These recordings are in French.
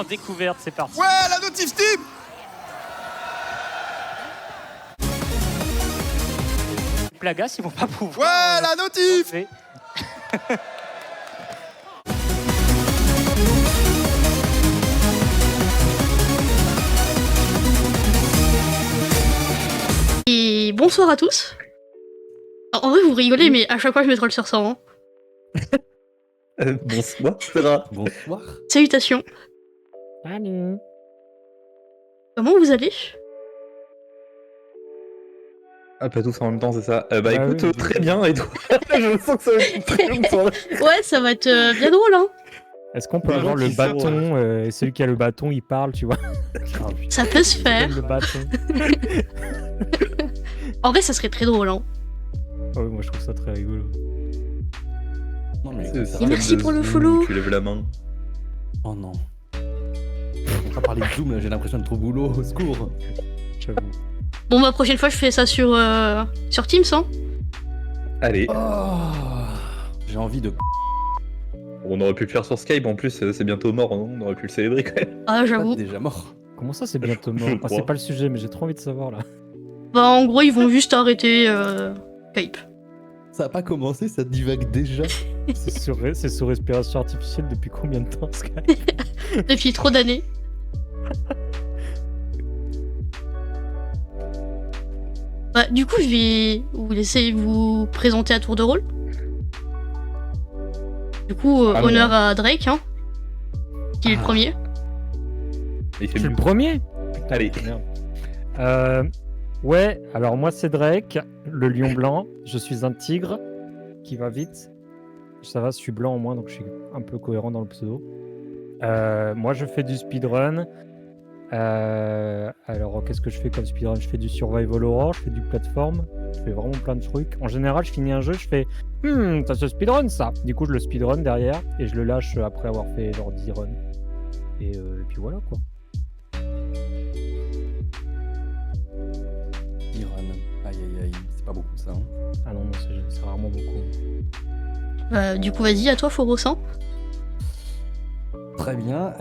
découverte, c'est parti. Ouais, la notif Steam. Plagas, ils vont pas pouvoir. Ouais, la notif. lancer. Et bonsoir à tous. En vrai, vous rigolez, mais à chaque fois, je me troll sur ça. Hein. Bonsoir, Sarah. Bonsoir. Salutations. Allez. Comment vous allez? Ah, pas tous en même temps, c'est ça. Bah Ah écoute, oui, très bien, et toi? Je sens que ça va être une très longue soirée. Ouais, ça va être bien drôle, hein. Est-ce qu'on peut Des avoir gens le qui bâton et celui qui a le bâton, il parle, tu vois? Ça peut se faire. Le bâton. En vrai, ça serait très drôle, hein. Ah oui, moi je trouve ça très rigolo. Non, mais Et merci pour le follow. Tu lèves la main. Oh non. On va parler de Zoom, là, j'ai l'impression de trop boulot, au secours. J'avoue. Bon, bah, prochaine fois, je fais ça sur Teams, hein. Allez, Oh, j'ai envie de... on aurait pu le faire sur Skype, en plus, c'est bientôt mort, non? On aurait pu le célébrer quand même. Ah, j'avoue. déjà mort. Comment ça, c'est bientôt Je mort? Ah, crois. c'est pas le sujet, mais j'ai trop envie de savoir là. Bah, en gros, ils vont juste arrêter Skype. Ça a pas commencé, ça divague déjà. C'est sous respiration artificielle depuis combien de temps, Skype? Depuis trop d'années. Bah, du coup, je vais vous laisser vous présenter à tour de rôle. Du coup, Ah non. honneur à Drake, hein. Qui est le premier. Il Je fait suis le mieux. premier? Allez. Merde. Ouais, alors moi c'est Drake, le lion blanc. Je suis un tigre qui va vite. Ça va, je suis blanc au moins, donc je suis un peu cohérent dans le pseudo. Moi je fais du speedrun. Alors qu'est-ce que je fais comme speedrun? Je fais du survival horror, je fais du plateforme, je fais vraiment plein de trucs. En général, je finis un jeu, je fais ça se speedrun ça. Du coup, je le speedrun derrière et je le lâche après avoir fait genre 10 runs. Et puis voilà quoi. Iran. Aïe aïe aïe, c'est pas beaucoup ça. Hein. Ah non, c'est rarement beaucoup. Du coup, vas-y, à toi, Phoros, hein. Très bien,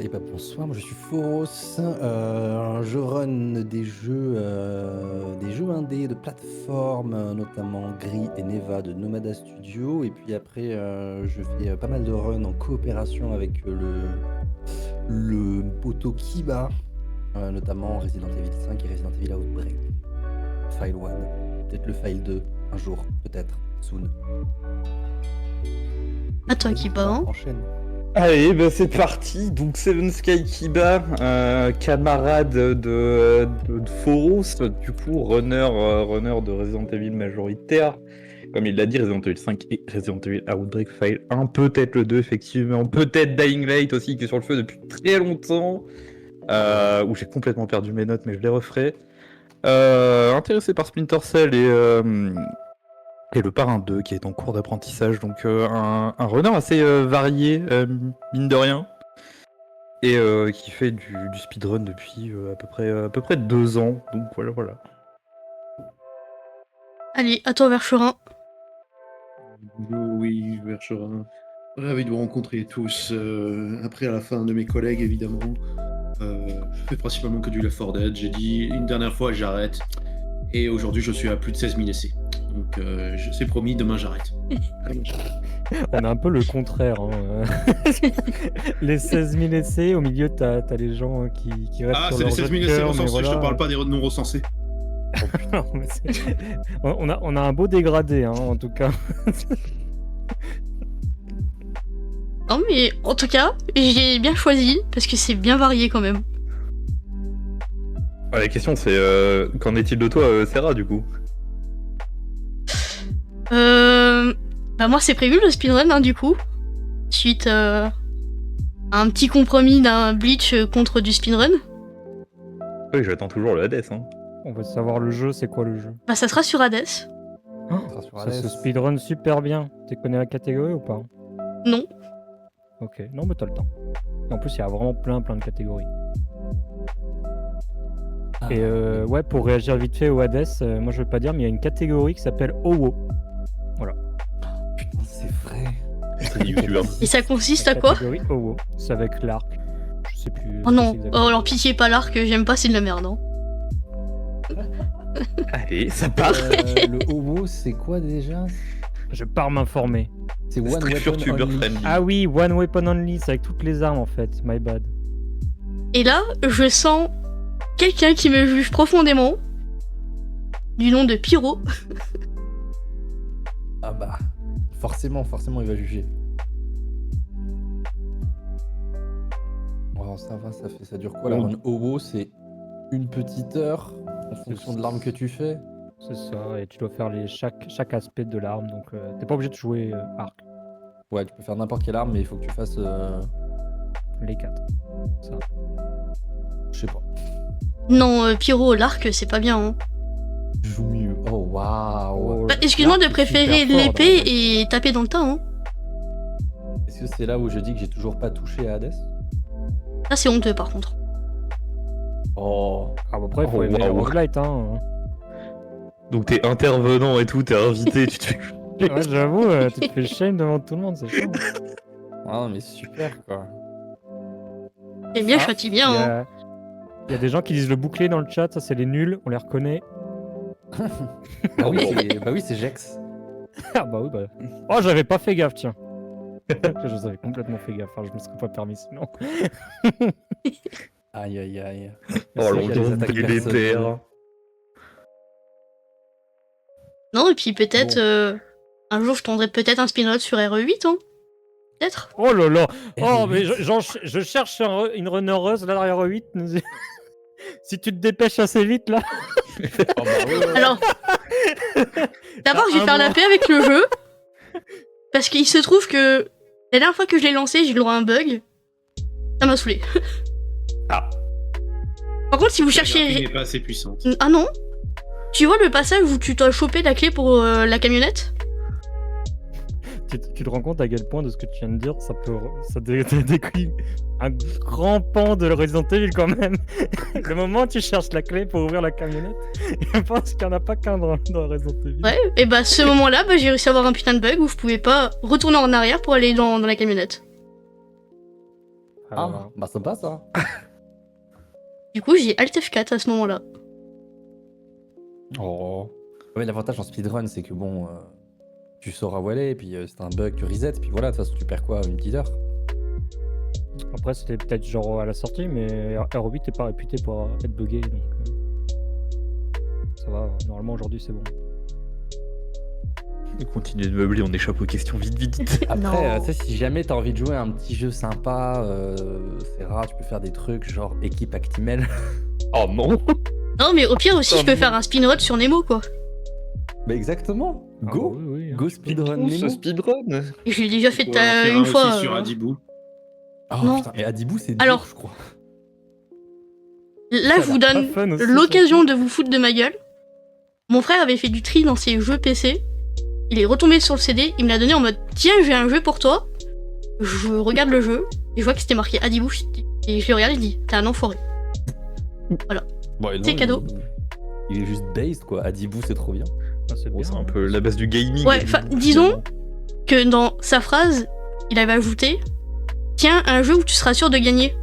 et bah bonsoir, moi je suis Phoros, je run des jeux indés de plateforme, notamment Gris et Neva de Nomada Studio, et puis après je fais pas mal de runs en coopération avec le poteau Kiba, notamment Resident Evil 5 et Resident Evil Outbreak, File 1, peut-être le File 2, un jour, peut-être, soon. À toi, Kiba, hein. Enchaîne. Allez, bah c'est parti. Donc Seven Sky Kiba, camarade de Phoros, du coup runner de Resident Evil majoritaire. Comme il l'a dit, Resident Evil 5 et Resident Evil Outbreak File 1, peut-être le 2 effectivement, peut-être Dying Light aussi qui est sur le feu depuis très longtemps, où j'ai complètement perdu mes notes mais je les referai. Intéressé par Splinter Cell et le Parrain 2 qui est en cours d'apprentissage, donc un runner assez varié, mine de rien, et qui fait du speedrun depuis à peu près 2 ans, donc voilà. Allez, à toi, Vercherin. Oui, Vercherin. Ravi de vous rencontrer tous. Après, à la fin de mes collègues, évidemment, je fais principalement que du Left 4 Dead. J'ai dit une dernière fois, j'arrête. Et aujourd'hui, je suis à plus de 16 000 essais. Donc, c'est promis, demain, j'arrête. On a un peu le contraire. Hein. Les 16 000 essais, au milieu, t'as les gens qui restent Ah, sur c'est les leur 16 jeu 000 de essais cœur, mais recensés, je voilà. te parle pas des non recensés. Non, mais on a un beau dégradé, hein, en tout cas. Non, mais en tout cas, j'ai bien choisi parce que c'est bien varié quand même. La question c'est, qu'en est-il de toi, Sarah, du coup? Bah, moi, c'est prévu le speedrun, hein, du coup. Suite à un petit compromis d'un Bleach contre du speedrun. Oui, j'attends toujours le Hades, hein. On veut savoir le jeu, c'est quoi le jeu? Bah, ça sera sur Hades. sera sur Ça se Hades. speedrun super bien. Tu connais la catégorie ou pas? Non. Ok, non mais t'as le temps. Et en plus, il y a vraiment plein de catégories. Ah, Et ouais, pour réagir vite fait au Hades, moi je veux pas dire, mais il y a une catégorie qui s'appelle OWO. putain, c'est vrai. C'est youtubeur. Et ça consiste La à quoi? catégorie OWO. C'est avec l'arc. Je sais plus. Oh ce que c'est non, exactement. oh, alors pitié, pas l'arc, j'aime pas, c'est de la merde. Hein. Allez, ça part. Le homo, c'est quoi déjà? Je pars m'informer. C'est one Structure weapon tuber only. friendly. Ah oui, one weapon only, c'est avec toutes les armes en fait. My bad. Et là, je sens quelqu'un qui me juge profondément, du nom de Pyro. Ah bah, forcément, il va juger. Oh, ça va, ça dure quoi la run homo? C'est une petite heure en fonction de l'arme que tu fais. C'est ça, et tu dois faire chaque aspect de l'arme, donc t'es pas obligé de jouer arc, Ouais, tu peux faire n'importe quelle arme, mais il faut que tu fasses. les 4. Ça. Je sais pas. Non, Pyro, l'arc, c'est pas bien. Hein. Je joue mieux. Oh waouh. Bah, excuse-moi de L'arc est préférer super fort, l'épée dans et taper dans le tas. Hein. Est-ce que c'est là où je dis que j'ai toujours pas touché à Hades? Ça, c'est honteux par contre. Oh. Ah bah après, il faut Oh, aimer les waouh. roguelites, hein. Donc t'es intervenant et tout, t'es invité, tu te fais. Ouais, j'avoue, tu te fais shame devant tout le monde, c'est chiant. Ah non, mais super quoi. J'aime bien, Ah, châtie bien. Hein. Il y a des gens qui disent le bouclier dans le chat, ça c'est les nuls, on les reconnaît. Bah oui, c'est Jex. Ah bah oui, bah. Oh, j'avais pas fait gaffe, tiens. Je avais complètement fait gaffe, enfin, je me serais pas permis sinon. Aïe aïe aïe. Oh, C'est vrai qu'il y a des l'ambiance attaques délétère. personnelles. Non, et puis peut-être Bon. un jour je tendrai peut-être un spin-off sur RE8, hein. Peut-être. Oh là là. Oh, R8. mais je cherche une runnereuse là derrière 8. Si tu te dépêches assez vite là. Oh, bah ouais. Alors, d'abord, je vais un faire la mois. paix avec le jeu. Parce qu'il se trouve que la dernière fois que je l'ai lancé, j'ai eu le droit à un bug. Ça m'a saoulé. Ah. Par contre, si vous La graphique cherchez. n'est pas assez puissante. Ah non. Tu vois le passage où tu dois choper la clé pour la camionnette? Tu te rends compte à quel point de ce que tu viens de dire, ça décrit un grand pan de Resident Evil quand même. Le moment où tu cherches la clé pour ouvrir la camionnette, je pense qu'il n'y en a pas qu'un dans Resident Evil. Ouais, et bah ce moment-là, bah, j'ai réussi à avoir un putain de bug où je pouvais pas retourner en arrière pour aller dans la camionnette. Ah, bah ça passe ça. Du coup, j'ai Alt F4 à ce moment-là. Oh. Ouais, l'avantage en speedrun, c'est que bon, tu sauras où aller, et puis c'est un bug, tu reset, puis voilà, de toute façon, tu perds quoi, une petite heure? Après, c'était peut-être genre à la sortie, mais R8 n'est pas réputé pour être buggé, donc ça va. Normalement, aujourd'hui, c'est bon. Continue de meubler, on échappe aux questions vite. Après, Non. tu sais, si jamais t'as envie de jouer à un petit jeu sympa, c'est rare, tu peux faire des trucs genre équipe Actimel. Oh non. Non, mais au pire aussi, Oh je peux non. faire un spin-run sur Nemo, quoi. Bah exactement. Go, Ah, oui, go speedrun Ce Nemo. speedrun. Et je l'ai déjà fait On pourrait en faire un une fois. aussi sur Adibou. Oh Non. putain, et Adibou c'est Alors- dur, je crois. Là, Ça a je vous l'air donne pas fun aussi, l'occasion de vous foutre de ma gueule. Mon frère avait fait du tri dans ses jeux PC. Il est retombé sur le CD, il me l'a donné en mode tiens, j'ai un jeu pour toi. Je regarde le jeu et je vois que c'était marqué Adibou et je le regarde et je dis t'es un enfoiré. Bon, et non, C'est cadeau. Il est juste based quoi. Adibou c'est trop bien. Ah, c'est Bon, bien, c'est un hein. peu la base du gaming. Ouais, enfin, disons que dans sa phrase, il avait ajouté tiens, un jeu où tu seras sûr de gagner.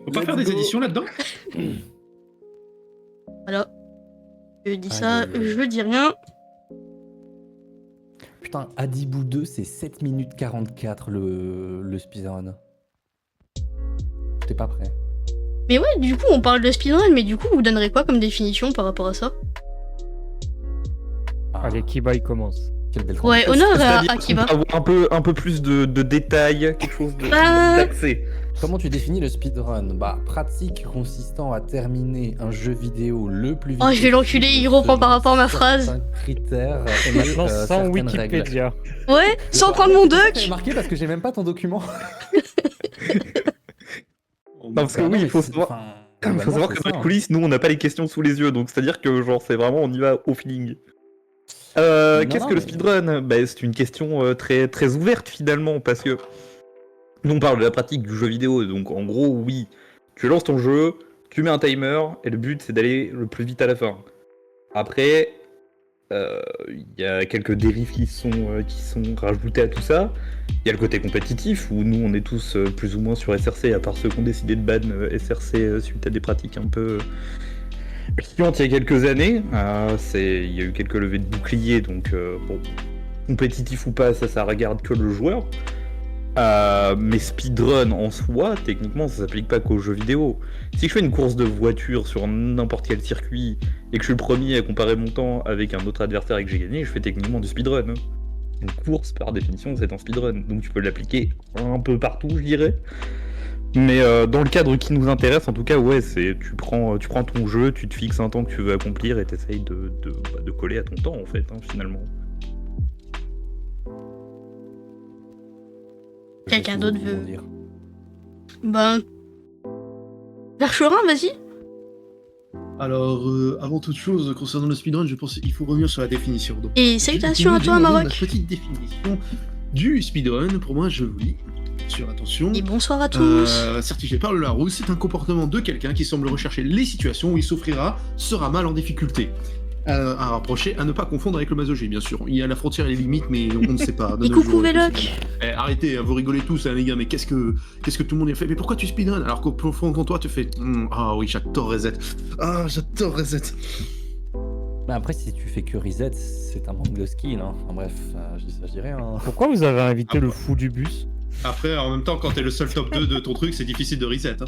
Faut pas faire des éditions là-dedans? Voilà. Je dis Aïe, ça, aïe, aïe. je dis rien. Putain, Adibou 2 c'est 7 minutes 44 le speedrun. T'es pas prêt. Mais ouais, du coup, on parle de speedrun, mais du coup, vous donnerez quoi comme définition par rapport à ça? Ah, Allez, Kiba, il commence. quelle belle Ouais, transition. honneur à C'est-à-dire Akiba. avoir un peu plus de détails, quelque chose Bah. d'accès. Comment tu définis le speedrun? Bah, pratique consistant à terminer un jeu vidéo le plus vite. Oh, je vais l'enculer, il reprend par rapport à ma phrase. Certains critères Et maintenant, sans certaines Wikipédia. Ouais, sans prendre mon C'est doc. marqué parce que j'ai même pas ton document. Non, parce que Ah oui, mais il faut c'est- savoir. enfin, Il faut globalement, savoir c'est que ça, dans les hein. coulisses, nous, on n'a pas les questions sous les yeux, donc c'est-à-dire que genre c'est vraiment on y va au feeling. Non, Qu'est-ce non, que le mais- speedrun? Bah, c'est une question très très ouverte finalement parce que nous on parle de la pratique du jeu vidéo, donc en gros oui, tu lances ton jeu, tu mets un timer et le but c'est d'aller le plus vite à la fin. Après, Il y a quelques dérives qui sont rajoutées à tout ça. Il y a le côté compétitif où nous on est tous plus ou moins sur SRC, à part ceux qui ont décidé de ban SRC suite à des pratiques un peu chiantes il y a quelques années. Il y a eu quelques levées de boucliers, donc bon, compétitif ou pas, ça regarde que le joueur. Mais speedrun en soi, techniquement, ça s'applique pas qu'aux jeux vidéo. Si je fais une course de voiture sur n'importe quel circuit et que je suis le premier à comparer mon temps avec un autre adversaire et que j'ai gagné, je fais techniquement du speedrun. Une course, par définition, c'est un speedrun. Donc tu peux l'appliquer un peu partout, je dirais. Mais dans le cadre qui nous intéresse, en tout cas, ouais, c'est tu prends ton jeu, tu te fixes un temps que tu veux accomplir et t'essayes de coller à ton temps, en fait, finalement. Quelqu'un d'autre veut. dire. Ben. Vercherin, vas-y. Alors, avant toute chose, concernant le speedrun, je pense qu'il faut revenir sur la définition. Donc, Et salutations à toi, La Maroc. petite définition du speedrun, pour moi, je vous lis. Sur attention. Et bonsoir à tous. Certifié par le Larousse, c'est un comportement de quelqu'un qui semble rechercher les situations où il souffrira, sera mal en difficulté. À rapprocher, à ne pas confondre avec le masogé, bien sûr. Il y a la frontière et les limites, mais on ne sait pas. Et coucou Véloc. Arrêtez, vous rigolez tous, les gars, mais qu'est-ce que tout le monde a fait? Mais pourquoi tu speedrun alors qu'au profond de toi, tu fais ah oui, j'adore Reset. Ah, j'adore Reset. Mais après, si tu fais que reset, c'est un manque de skill. Hein. Enfin, bref, je dis ça, je dis rien. Hein. Pourquoi vous avez invité le fou du bus? Après, en même temps, quand t'es le seul top 2 de ton truc, c'est difficile de reset. Hein.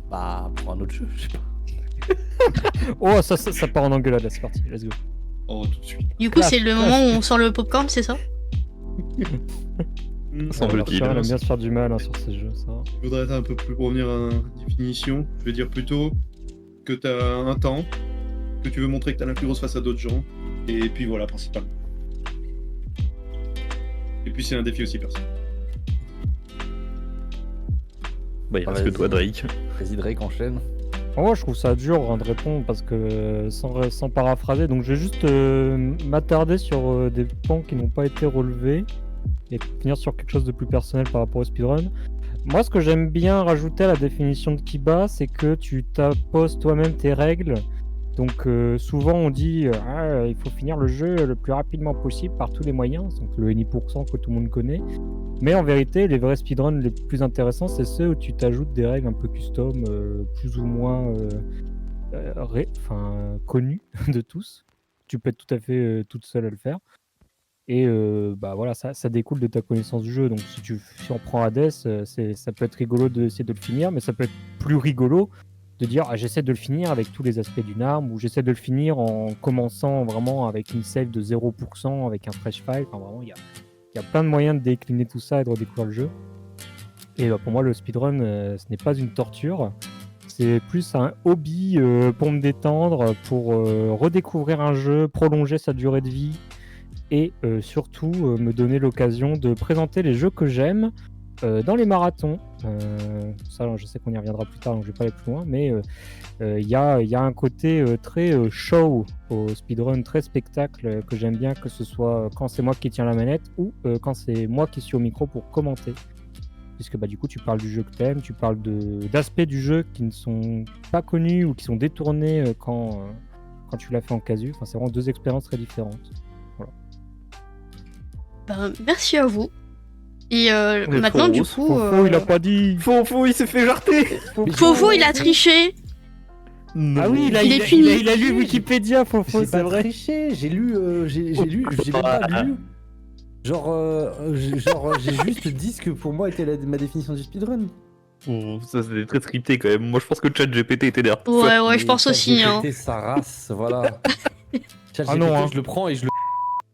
Bah, pour un autre jeu, je sais pas. Oh, ça part en engueulade, là, c'est parti, let's go. Oh, tout de suite. Du coup, c'est le moment où on sort le popcorn, c'est ça? Semble-t-il. Elle aime bien se faire du mal sur ces jeux, ça. Je voudrais être un peu plus pour revenir à la définition. Je vais dire plutôt que t'as un temps, que tu veux montrer que t'as l'influence face à d'autres gens, et puis voilà, principalement. Et puis c'est un défi aussi perso. Bah, il reste que toi, Drake. Vas-y, Drake, enchaîne. Moi, je trouve ça dur de répondre parce que sans paraphraser, donc je vais juste m'attarder sur des points qui n'ont pas été relevés et finir sur quelque chose de plus personnel par rapport au speedrun. Moi, ce que j'aime bien rajouter à la définition de Kiba, c'est que tu t'imposes toi-même tes règles. Donc souvent on dit il faut finir le jeu le plus rapidement possible par tous les moyens, donc le any% que tout le monde connaît. Mais en vérité, les vrais speedruns les plus intéressants, c'est ceux où tu t'ajoutes des règles un peu custom, plus ou moins connues de tous. Tu peux être tout à fait toute seule à le faire. Et bah voilà, ça découle de ta connaissance du jeu. Donc si on prend Hades, ça peut être rigolo d'essayer de le finir, mais ça peut être plus rigolo de dire j'essaie de le finir avec tous les aspects d'une arme, ou j'essaie de le finir en commençant vraiment avec une save de 0%, avec un fresh file. Enfin vraiment, il y a plein de moyens de décliner tout ça et de redécouvrir le jeu. Et pour moi, le speedrun, ce n'est pas une torture. C'est plus un hobby pour me détendre, pour redécouvrir un jeu, prolonger sa durée de vie, et surtout me donner l'occasion de présenter les jeux que j'aime dans les marathons. Ça, je sais qu'on y reviendra plus tard, donc je vais pas aller plus loin, mais il y a un côté très show au speedrun, très spectacle, que j'aime bien, que ce soit quand c'est moi qui tiens la manette ou quand c'est moi qui suis au micro pour commenter. Puisque du coup tu parles du jeu que t'aimes, tu parles d'aspects du jeu qui ne sont pas connus ou qui sont détournés quand tu l'as fait en casu. Enfin, c'est vraiment deux expériences très différentes. Voilà. Ben, merci à vous. Et maintenant, du coup. Fofo, il a pas dit. Fofo, il s'est fait jarter. Fofo, il a triché. Ah oui, il a lu Wikipédia, Fofo, J'ai c'est pas vrai. triché, j'ai lu, j'ai même pas lu. J'ai juste dit ce que pour moi était ma définition du speedrun. Ça c'était très scripté quand même. Moi je pense que ChatGPT était derrière. Ouais, je pense aussi. Hein. ChatGPT, sa race, voilà. ChatGPT, non, hein. je le prends et je le.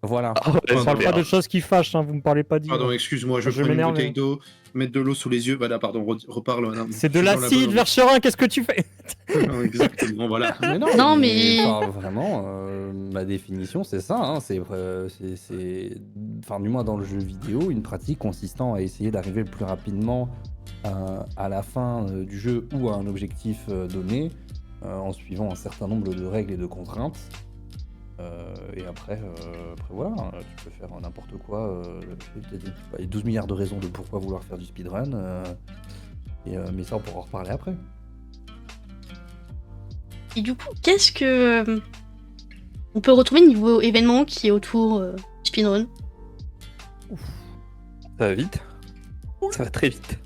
Voilà. On parle pas de choses qui fâchent, vous me parlez pas d'île. Pardon, excuse-moi, je prends une m'énerve, bouteille mais- d'eau, mettre de l'eau sous les yeux. Voilà, pardon, reparle. Voilà. C'est de Je suis dans la l'acide, bonne Vercherin, qu'est-ce que tu fais? ambiance. Exactement, voilà. Non, mais- enfin, vraiment, ma définition, c'est ça. Hein, c'est, enfin, du moins dans le jeu vidéo, une pratique consistant à essayer d'arriver le plus rapidement à la fin du jeu ou à un objectif donné, en suivant un certain nombre de règles et de contraintes. Et après voilà, tu peux faire n'importe quoi. Il y a 12 milliards de raisons de pourquoi vouloir faire du speedrun. Mais ça, on pourra en reparler après. Et du coup, qu'est-ce que On peut retrouver le niveau événement qui est autour du speedrun. Ça va vite. Ça va très vite.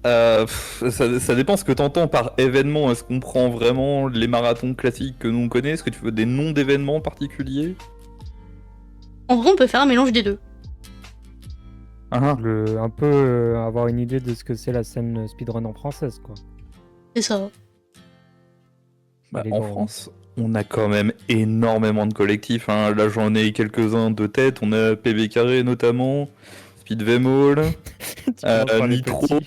Ça dépend ce que t'entends par événement. Est-ce qu'on prend vraiment les marathons classiques que nous on connaît? Est-ce que tu veux des noms d'événements particuliers? En vrai, on peut faire un mélange des deux. Ah, Un peu avoir une idée de ce que c'est la scène speedrun en française, quoi. C'est ça. bah, Allez, en bon. France, on a quand même énormément de collectifs. Hein. Là, j'en ai quelques-uns de tête. On a PB Carré notamment, Speed Vemol, Tu commences par les Nitro. petits.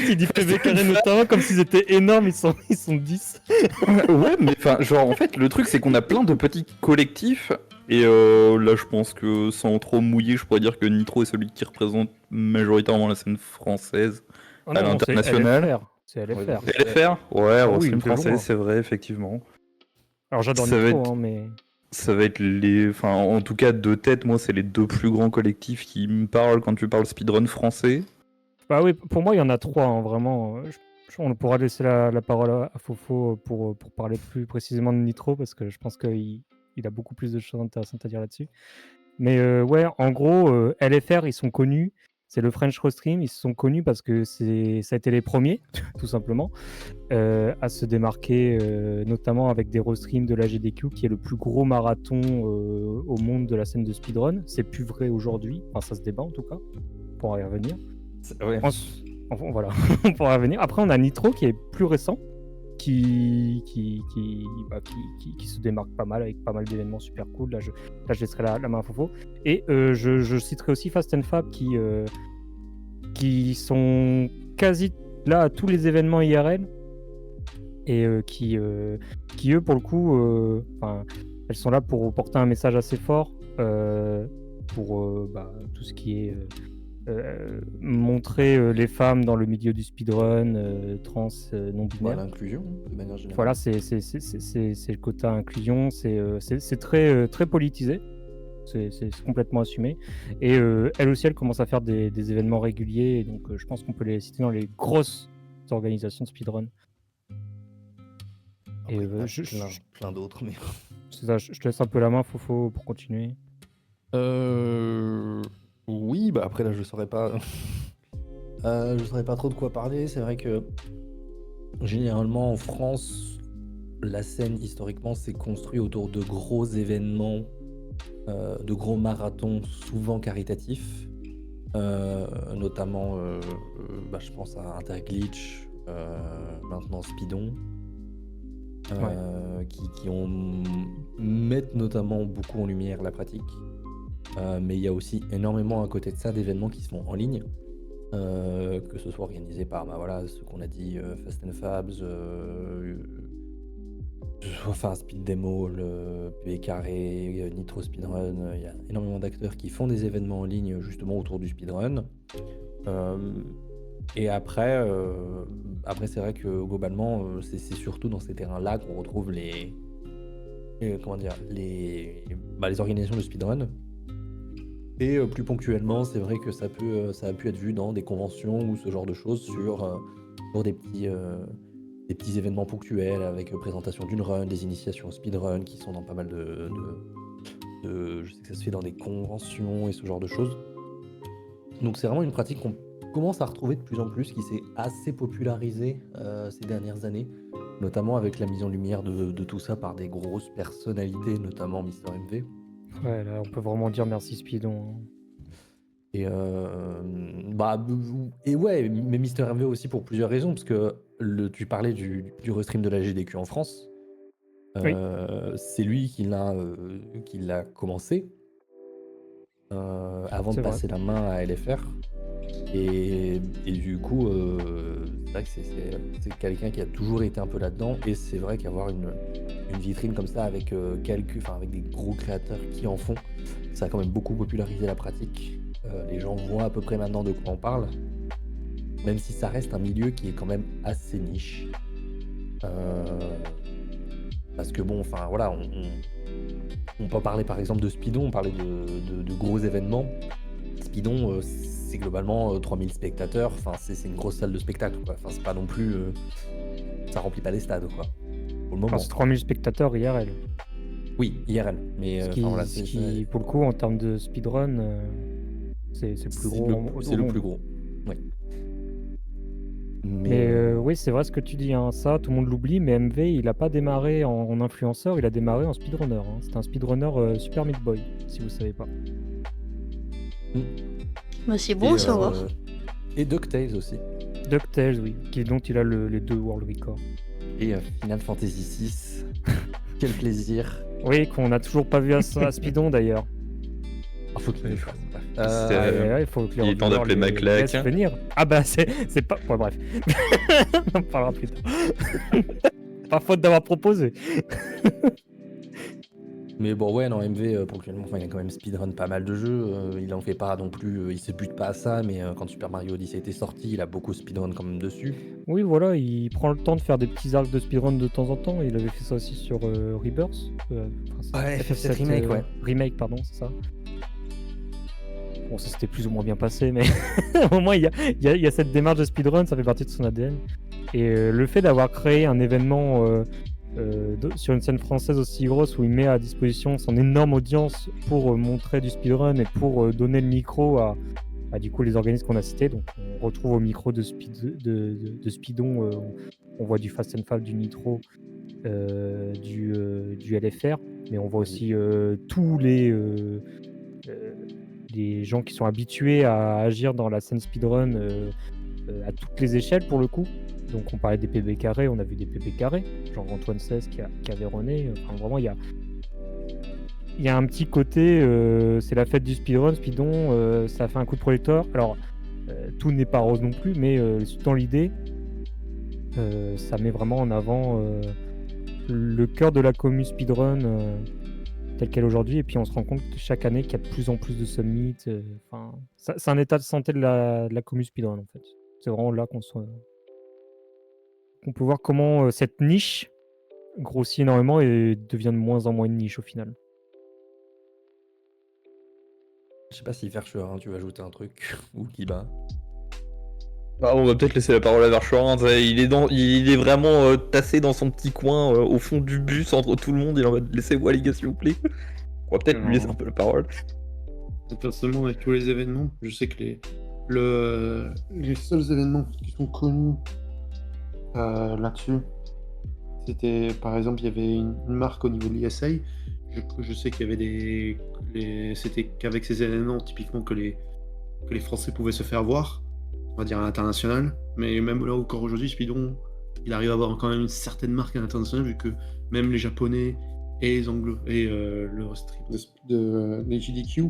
Tu dis PB carré notamment comme s'ils étaient énormes, ils sont 10. Ouais, mais enfin, genre, en fait, le truc, c'est qu'on a plein de petits collectifs. Et là, je pense que sans trop mouiller, je pourrais dire que Nitro est celui qui représente majoritairement la scène française. Oh À non, l'international. C'est LFR. LFR? Ouais, Ah oui, Rostream de loin. français, c'est vrai, effectivement. Alors j'adore Ça va Nitro, être- hein, mais... Ça va être les. Enfin, en tout cas, de tête, moi, c'est les deux plus grands collectifs qui me parlent quand tu parles speedrun français. Bah oui, pour moi, il y en a trois, hein, vraiment. On pourra laisser la parole à Fofo pour parler plus précisément de Nitro, parce que je pense qu'il a beaucoup plus de choses intéressantes à dire là-dessus. Mais ouais, en gros, LFR, ils sont connus. C'est le French Rostream, ils se sont connus parce que ça a été les premiers, tout simplement, à se démarquer, notamment avec des rostreams de la GDQ, qui est le plus gros marathon au monde de la scène de speedrun. C'est plus vrai aujourd'hui, enfin ça se débat en tout cas, pour y revenir. Ouais. Enfin, voilà, on pourra y revenir. Après, on a Nitro qui est plus récent, qui se démarque pas mal avec pas mal d'événements super cool. Là, je laisserai la main à Fofo. Et je citerai aussi Fast and Fab qui sont quasi là à tous les événements IRL et qui eux, pour le coup, elles sont là pour porter un message assez fort pour tout ce qui est montrer les femmes dans le milieu du speedrun, trans, non-binaire. L'inclusion, de manière générale. Voilà, c'est le quota inclusion, c'est très, très politisé, c'est complètement assumé. Et elle aussi, elle commence à faire des événements réguliers, et donc je pense qu'on peut les citer dans les grosses organisations de speedrun. Après, Et il y en a je- plein d'autres, mais... C'est ça, je te laisse un peu la main, Fofo, pour continuer. Oui, bah après là je saurais pas. Je saurais pas trop de quoi parler. C'est vrai que généralement en France, la scène historiquement s'est construite autour de gros événements, de gros marathons, souvent caritatifs, notamment, je pense à Interglitch, maintenant Speedon. Qui mettent notamment beaucoup en lumière la pratique. Mais il y a aussi énormément à côté de ça d'événements qui se font en ligne, que ce soit organisé par ce qu'on a dit, Fast and Fabs, Speed Demo, PB Carré, Nitro Speedrun. Il y a énormément d'acteurs qui font des événements en ligne justement autour du speedrun. Et après c'est vrai que globalement, c'est surtout dans ces terrains-là qu'on retrouve les organisations de speedrun. Et plus ponctuellement, c'est vrai que ça a pu être vu dans des conventions ou ce genre de choses sur des petits événements ponctuels avec présentation d'une run, des initiations speedrun qui sont dans pas mal de je sais que ça se fait dans des conventions et ce genre de choses. Donc c'est vraiment une pratique qu'on commence à retrouver de plus en plus, qui s'est assez popularisée ces dernières années, notamment avec la mise en lumière de tout ça par des grosses personnalités, notamment Mister MV. Ouais, là, on peut vraiment dire merci Speedon. Et ouais, mais Mister MV aussi pour plusieurs raisons, parce que tu parlais du restream de la GDQ en France. Oui. C'est lui qui l'a commencé avant de C'est vrai. passer la main à LFR. Et du coup, c'est vrai que c'est quelqu'un qui a toujours été un peu là-dedans. Et c'est vrai qu'avoir une vitrine comme ça avec avec des gros créateurs qui en font, ça a quand même beaucoup popularisé la pratique. Les gens voient à peu près maintenant de quoi on parle, même si ça reste un milieu qui est quand même assez niche. Parce que bon, on peut parler par exemple de Speedon, on parlait de gros événements. Speedon, c'est globalement 3000 spectateurs, c'est une grosse salle de spectacle, quoi. C'est pas non plus... ça remplit pas les stades, quoi. pour le moment. Enfin, c'est 3000 spectateurs IRL. Oui, IRL. Mais Ce qui, enfin, voilà, ce qui, pour le coup, en termes de speedrun, c'est le plus gros. c'est le plus gros. Oui. Mais oui, c'est vrai ce que tu dis, hein. Ça, tout le monde l'oublie, mais MV, il a pas démarré en influenceur, il a démarré en speedrunner, hein. C'était un speedrunner Super Meat Boy, si vous savez pas. Bah, c'est bon à savoir. Et DuckTales aussi. DuckTales, oui, dont il a les 2 World Records. Et Final Fantasy VI. Quel plaisir. Oui, qu'on n'a toujours pas vu à Speedon d'ailleurs. Ah, faut qu'il Ouais, le fasse. Ouais, il faut que les il est temps reviewers d'appeler les Maclac. laissent venir. Ah bah c'est pas... Ouais, bref. On en parlera plus tard. Pas faute d'avoir proposé. Mais bon, ouais, non, MV, ponctuellement, il a quand même speedrun pas mal de jeux. Il en fait pas non plus, il se bute pas à ça, mais quand Super Mario Odyssey était sorti, il a beaucoup speedrun quand même dessus. Oui, voilà, il prend le temps de faire des petits arcs de speedrun de temps en temps. Il avait fait ça aussi sur Rebirth. Ouais, FF7 remake, ouais. Remake, pardon, c'est ça. Bon, ça s'était plus ou moins bien passé, mais au moins il y a cette démarche de speedrun, ça fait partie de son ADN. Et le fait d'avoir créé un événement sur une scène française aussi grosse où il met à disposition son énorme audience pour montrer du speedrun et pour donner le micro à du coup les organismes qu'on a cités. Donc on retrouve au micro de Speedon, on voit du Fast and Fab, du Nitro, du LFR, mais on voit aussi tous les gens qui sont habitués à agir dans la scène speedrun à toutes les échelles pour le coup. Donc on parlait des PB carrés, on a vu des PB carrés, genre Antoine 16 qui avait René. Enfin, vraiment, il y a un petit côté, c'est la fête du speedrun, Speedon, ça fait un coup de projecteur. Alors, tout n'est pas rose non plus, mais dans l'idée, ça met vraiment en avant le cœur de la commu speedrun telle qu'elle est aujourd'hui. Et puis on se rend compte que chaque année qu'il y a de plus en plus de summits. C'est un état de santé de la commu speedrun en fait. C'est vraiment là qu'on peut voir comment cette niche grossit énormément et devient de moins en moins une niche au final. Je sais pas si Vercheur, tu vas ajouter un truc, ou Kiba. Ah, on va peut-être laisser la parole à Verchorin. Il est vraiment tassé dans son petit coin au fond du bus entre tout le monde. Il en va laisser les gars s'il vous plaît. On va peut-être lui laisser un peu la parole. Personnellement, avec tous les événements, je sais que les seuls événements qui sont connus là-dessus, c'était par exemple, il y avait une marque au niveau de l'ISA. Je sais qu'il y avait c'était qu'avec ces événements, typiquement, que les Français pouvaient se faire voir, on va dire à l'international. Mais même là, encore aujourd'hui, Speedon, il arrive à avoir quand même une certaine marque à l'international, vu que même les Japonais et les Anglo et le restream de l'HDQ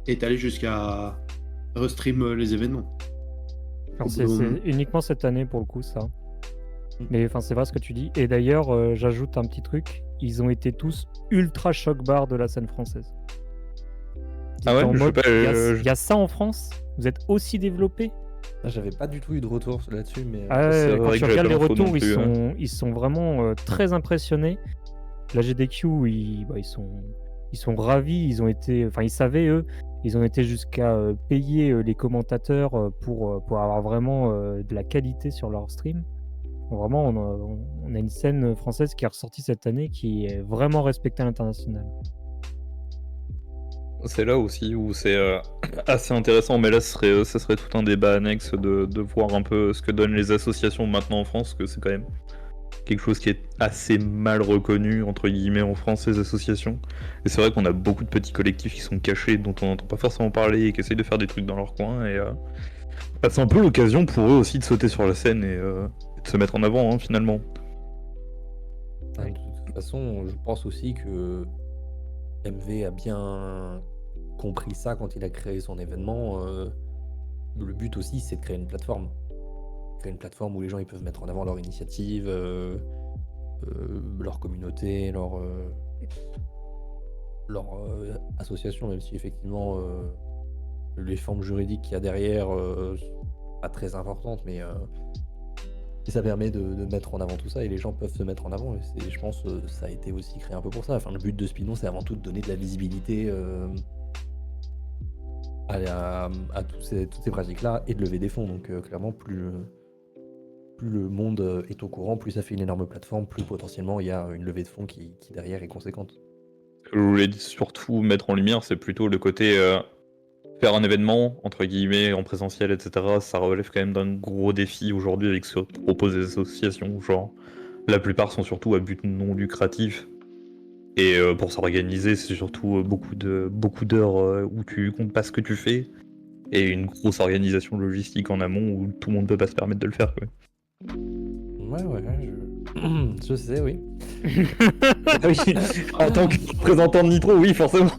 est allé jusqu'à restream les événements. Alors c'est uniquement cette année pour le coup ça. Mais enfin c'est vrai ce que tu dis. Et d'ailleurs j'ajoute un petit truc, ils ont été tous ultra choc bar de la scène française. Ah ouais, il y a ça en France. Vous êtes aussi développé. J'avais pas du tout eu de retour là-dessus, mais quand tu regardes les retours, ils sont vraiment très impressionnés. La GDQ, ils sont ravis. Ils savaient eux. Ils ont été jusqu'à payer les commentateurs pour avoir vraiment de la qualité sur leur stream. Vraiment, on a une scène française qui est ressortie cette année qui est vraiment respectée à l'international. C'est là aussi où c'est assez intéressant, mais là ce serait tout un débat annexe de voir un peu ce que donnent les associations maintenant en France, que c'est quand même quelque chose qui est assez mal reconnu entre guillemets en France, les associations. Et c'est vrai qu'on a beaucoup de petits collectifs qui sont cachés, dont on n'entend pas forcément parler et qui essayent de faire des trucs dans leur coin. Et c'est un peu l'occasion pour eux aussi de sauter sur la scène et de se mettre en avant finalement. De toute façon, je pense aussi que MV a bien compris ça quand il a créé son événement. Le but aussi, c'est de créer une plateforme. Créer une plateforme où les gens ils peuvent mettre en avant leur initiative, leur communauté, leur association, même si effectivement les formes juridiques qu'il y a derrière sont pas très importantes, mais ça permet de mettre en avant tout ça et les gens peuvent se mettre en avant. Et je pense que ça a été aussi créé un peu pour ça. Enfin, le but de Speedon, c'est avant tout de donner de la visibilité à toutes ces pratiques-là et de lever des fonds. Donc clairement, plus plus le monde est au courant, plus ça fait une énorme plateforme, plus potentiellement il y a une levée de fonds qui derrière est conséquente. Ce que je voulais surtout mettre en lumière, c'est plutôt le côté faire un événement, entre guillemets, en présentiel, etc. Ça relève quand même d'un gros défi aujourd'hui avec ce que proposent les associations. Genre, la plupart sont surtout à but non lucratif. Et pour s'organiser, c'est surtout beaucoup d'heures où tu comptes pas ce que tu fais. Et une grosse organisation logistique en amont où tout le monde peut pas se permettre de le faire, quoi. Ouais, je sais, oui. Oui, en tant que représentant de Nitro, oui, forcément.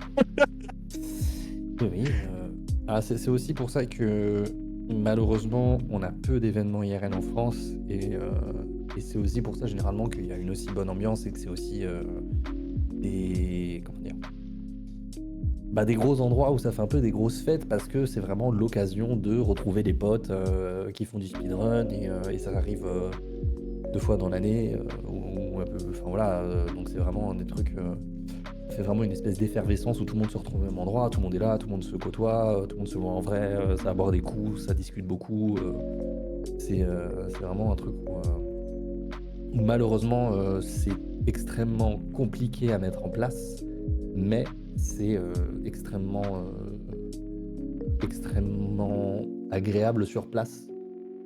Oui, c'est aussi pour ça que malheureusement on a peu d'événements IRL en France et c'est aussi pour ça généralement qu'il y a une aussi bonne ambiance et que c'est aussi des gros endroits où ça fait un peu des grosses fêtes parce que c'est vraiment l'occasion de retrouver des potes qui font du speedrun et ça arrive 2 fois dans l'année donc c'est vraiment des trucs ça fait vraiment une espèce d'effervescence où tout le monde se retrouve au même endroit, tout le monde est là, tout le monde se côtoie, tout le monde se voit en vrai, ça aborde des coups, ça discute beaucoup, c'est vraiment un truc où malheureusement c'est extrêmement compliqué à mettre en place, mais c'est extrêmement agréable sur place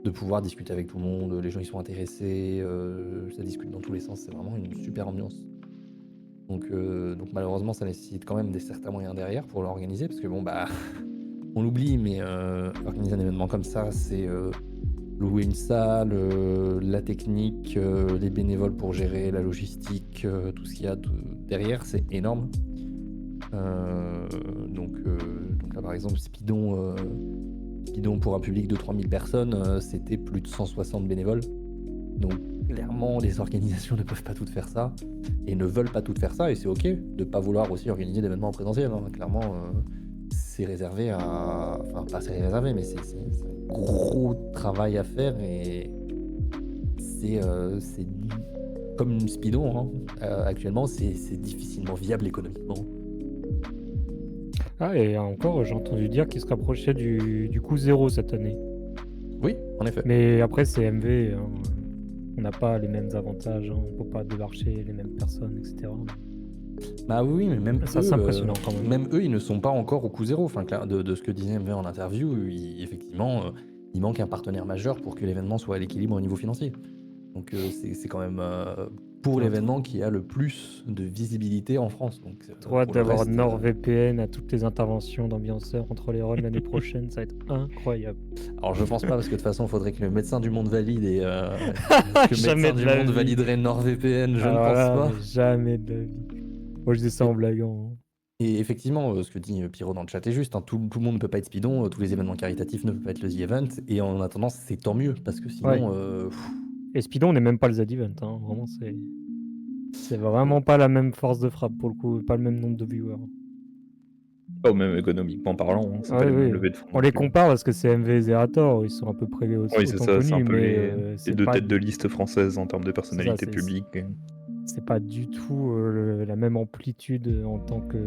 de pouvoir discuter avec tout le monde, les gens ils sont intéressés, ça discute dans tous les sens, c'est vraiment une super ambiance. Donc malheureusement ça nécessite quand même certains moyens derrière pour l'organiser, parce que on l'oublie, mais organiser un événement comme ça, c'est louer une salle, la technique, les bénévoles pour gérer la logistique, tout ce qu'il y a derrière, c'est énorme. Donc là par exemple Speedon pour un public de 3000 personnes, c'était plus de 160 bénévoles. Donc clairement les organisations ne peuvent pas toutes faire ça et ne veulent pas toutes faire ça, et c'est ok de pas vouloir aussi organiser d'événements en présentiel, hein. Clairement c'est réservé à... Enfin pas c'est réservé, mais c'est un gros travail à faire et c'est comme Speedon, hein. Actuellement c'est difficilement viable économiquement. Ah, et encore, j'ai entendu dire qu'il se rapprochait du coût zéro cette année. Oui, en effet. Mais après, c'est MV, hein. On n'a pas les mêmes avantages, hein. On peut pas démarcher les mêmes personnes, etc. Bah oui, mais même Ça, eux, c'est impressionnant quand même. même eux, ils ne sont pas encore au coût zéro. Enfin, de ce que disait MV en interview, effectivement, il manque un partenaire majeur pour que l'événement soit à l'équilibre au niveau financier. Donc c'est quand même pour l'événement qui a le plus de visibilité en France. Donc, Trop hâte pour le d'avoir reste, NordVPN à toutes les interventions d'ambianceurs entre les runs l'année prochaine, ça va être incroyable. Alors je pense pas, parce que de toute façon, il faudrait que le médecin du monde valide et que le Jamais médecin de du la monde vie. validerait NordVPN, je ne Alors pense là, pas. mais jamais de la vie. Moi, je dis ça en blaguant, hein. Et effectivement, ce que dit Pyro dans le chat est juste, hein, tout le monde ne peut pas être Speedon, tous les événements caritatifs ne peuvent pas être le The Event, et en attendant, c'est tant mieux, parce que sinon... Et Speedon, on n'est même pas le Z-Event, hein. Vraiment, c'est vraiment pas la même force de frappe pour le coup, pas le même nombre de viewers. Pas même économiquement parlant, hein, c'est Ouais, pas les mêmes oui. levées de fonds. On les compare parce que c'est MV et Zerator, ils sont à peu près aussi Oui, c'est autant ça, c'est un connus, peu mais les c'est deux pas, têtes de liste françaises en termes de personnalité c'est- publique. c'est pas du tout la même amplitude en tant que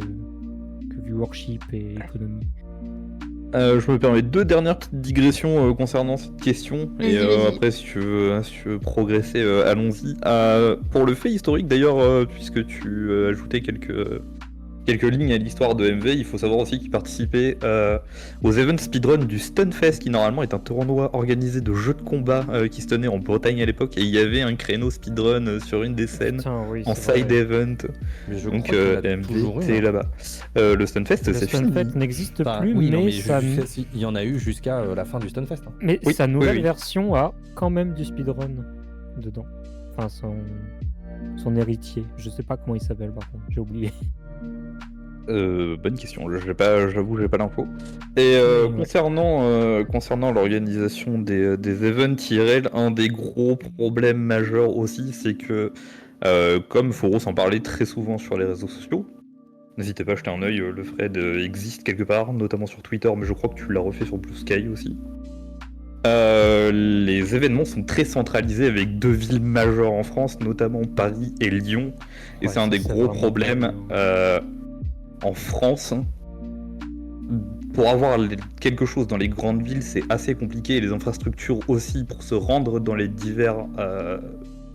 viewership et économie. Je me permets 2 dernières petites digressions concernant cette question, et Vas-y. après si tu veux progresser, allons-y. Pour le fait historique d'ailleurs, puisque tu ajoutais quelques lignes à l'histoire de MV, il faut savoir aussi qu'il participait aux events speedrun du Stunfest, qui normalement est un tournoi organisé de jeux de combat qui se tenait en Bretagne à l'époque, et il y avait un créneau speedrun sur une des scènes Putain, oui, en c'est side vrai. event. Mais je Donc crois qu'il y en a MV toujours eu, était hein. là-bas. Le Stunfest, Le c'est fini. Stunfest n'existe Enfin, plus, oui, non, mais, il y en a eu jusqu'à la fin du Stunfest. Hein. mais Oui, sa nouvelle oui. version a quand même du speedrun dedans. Enfin, son héritier. Je sais pas comment il s'appelle par contre, j'ai oublié. Bonne question, j'avoue, j'ai pas l'info. Et Ouais. concernant l'organisation des events IRL, un des gros problèmes majeurs aussi, c'est que, comme Foros en parlait très souvent sur les réseaux sociaux, n'hésitez pas à jeter un œil, le thread existe quelque part, notamment sur Twitter, mais je crois que tu l'as refait sur Blue Sky aussi. Les événements sont très centralisés avec 2 villes majeures en France, notamment Paris et Lyon, et Ouais, c'est un ça, des c'est gros vraiment problèmes pas en France pour avoir quelque chose dans les grandes villes, c'est assez compliqué, et les infrastructures aussi pour se rendre dans les divers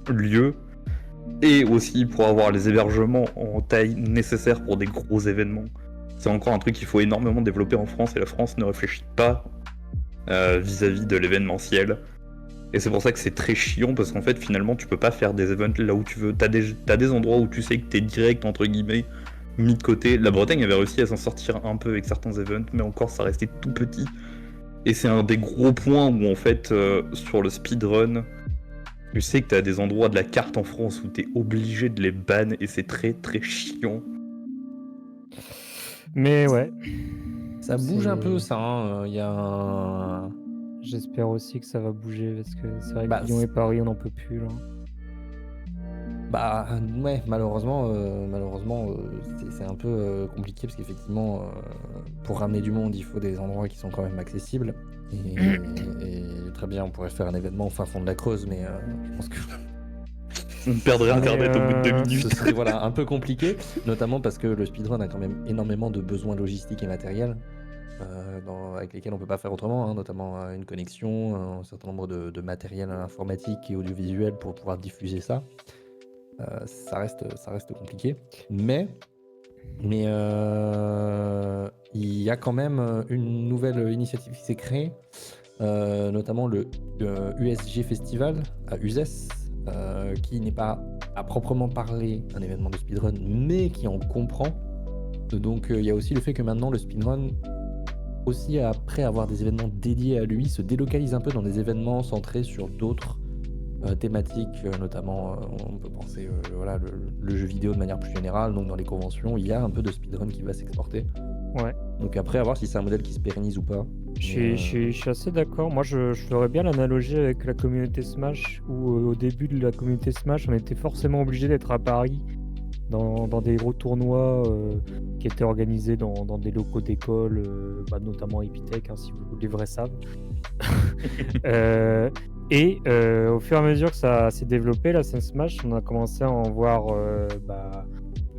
lieux, et aussi pour avoir les hébergements en taille nécessaire pour des gros événements. C'est encore un truc qu'il faut énormément développer en France, et la France ne réfléchit pas vis-à-vis de l'événementiel. Et c'est pour ça que c'est très chiant, parce qu'en fait, finalement, tu peux pas faire des events là où tu veux. T'as des endroits où tu sais que t'es direct, entre guillemets, mis de côté. La Bretagne avait réussi à s'en sortir un peu avec certains events, mais encore, ça restait tout petit. Et c'est un des gros points où, en fait, sur le speedrun, tu sais que t'as des endroits de la carte en France où t'es obligé de les ban, et c'est très très chiant. Mais ouais. Ça bouge un peu, ça. Hein. Il y a un... J'espère aussi que ça va bouger, parce que c'est vrai que Bah, Lyon et Paris, on n'en peut plus, là. Bah ouais, malheureusement, c'est un peu compliqué parce qu'effectivement, pour ramener du monde, il faut des endroits qui sont quand même accessibles. Et très bien, on pourrait faire un événement au fin fond de la Creuse, mais je pense que On perdrait internet au bout de 2 minutes. ce serait voilà, un peu compliqué, notamment parce que le speedrun a quand même énormément de besoins logistiques et matériels avec lesquels on peut pas faire autrement, hein, notamment une connexion, un certain nombre de matériel informatique et audiovisuel pour pouvoir diffuser ça. Ça reste compliqué, mais il y a quand même une nouvelle initiative qui s'est créée, notamment le USG Festival à Uzès, qui n'est pas à proprement parler un événement de speedrun, mais qui en comprend. Donc il y a aussi le fait que maintenant le speedrun, aussi après avoir des événements dédiés à lui, se délocalise un peu dans des événements centrés sur d'autres thématiques, notamment on peut penser voilà, le jeu vidéo de manière plus générale. Donc dans les conventions, il y a un peu de speedrun qui va s'exporter. Ouais. Donc après, à voir si c'est un modèle qui se pérennise ou pas. Je suis assez d'accord. Moi, je ferais bien l'analogie avec la communauté Smash, où au début de la communauté Smash, on était forcément obligé d'être à Paris, dans des gros tournois qui étaient organisés dans des locaux d'école, notamment Epitech, hein, si les vrais savent. Et au fur et à mesure que ça s'est développé, la scène Smash, on a commencé à en voir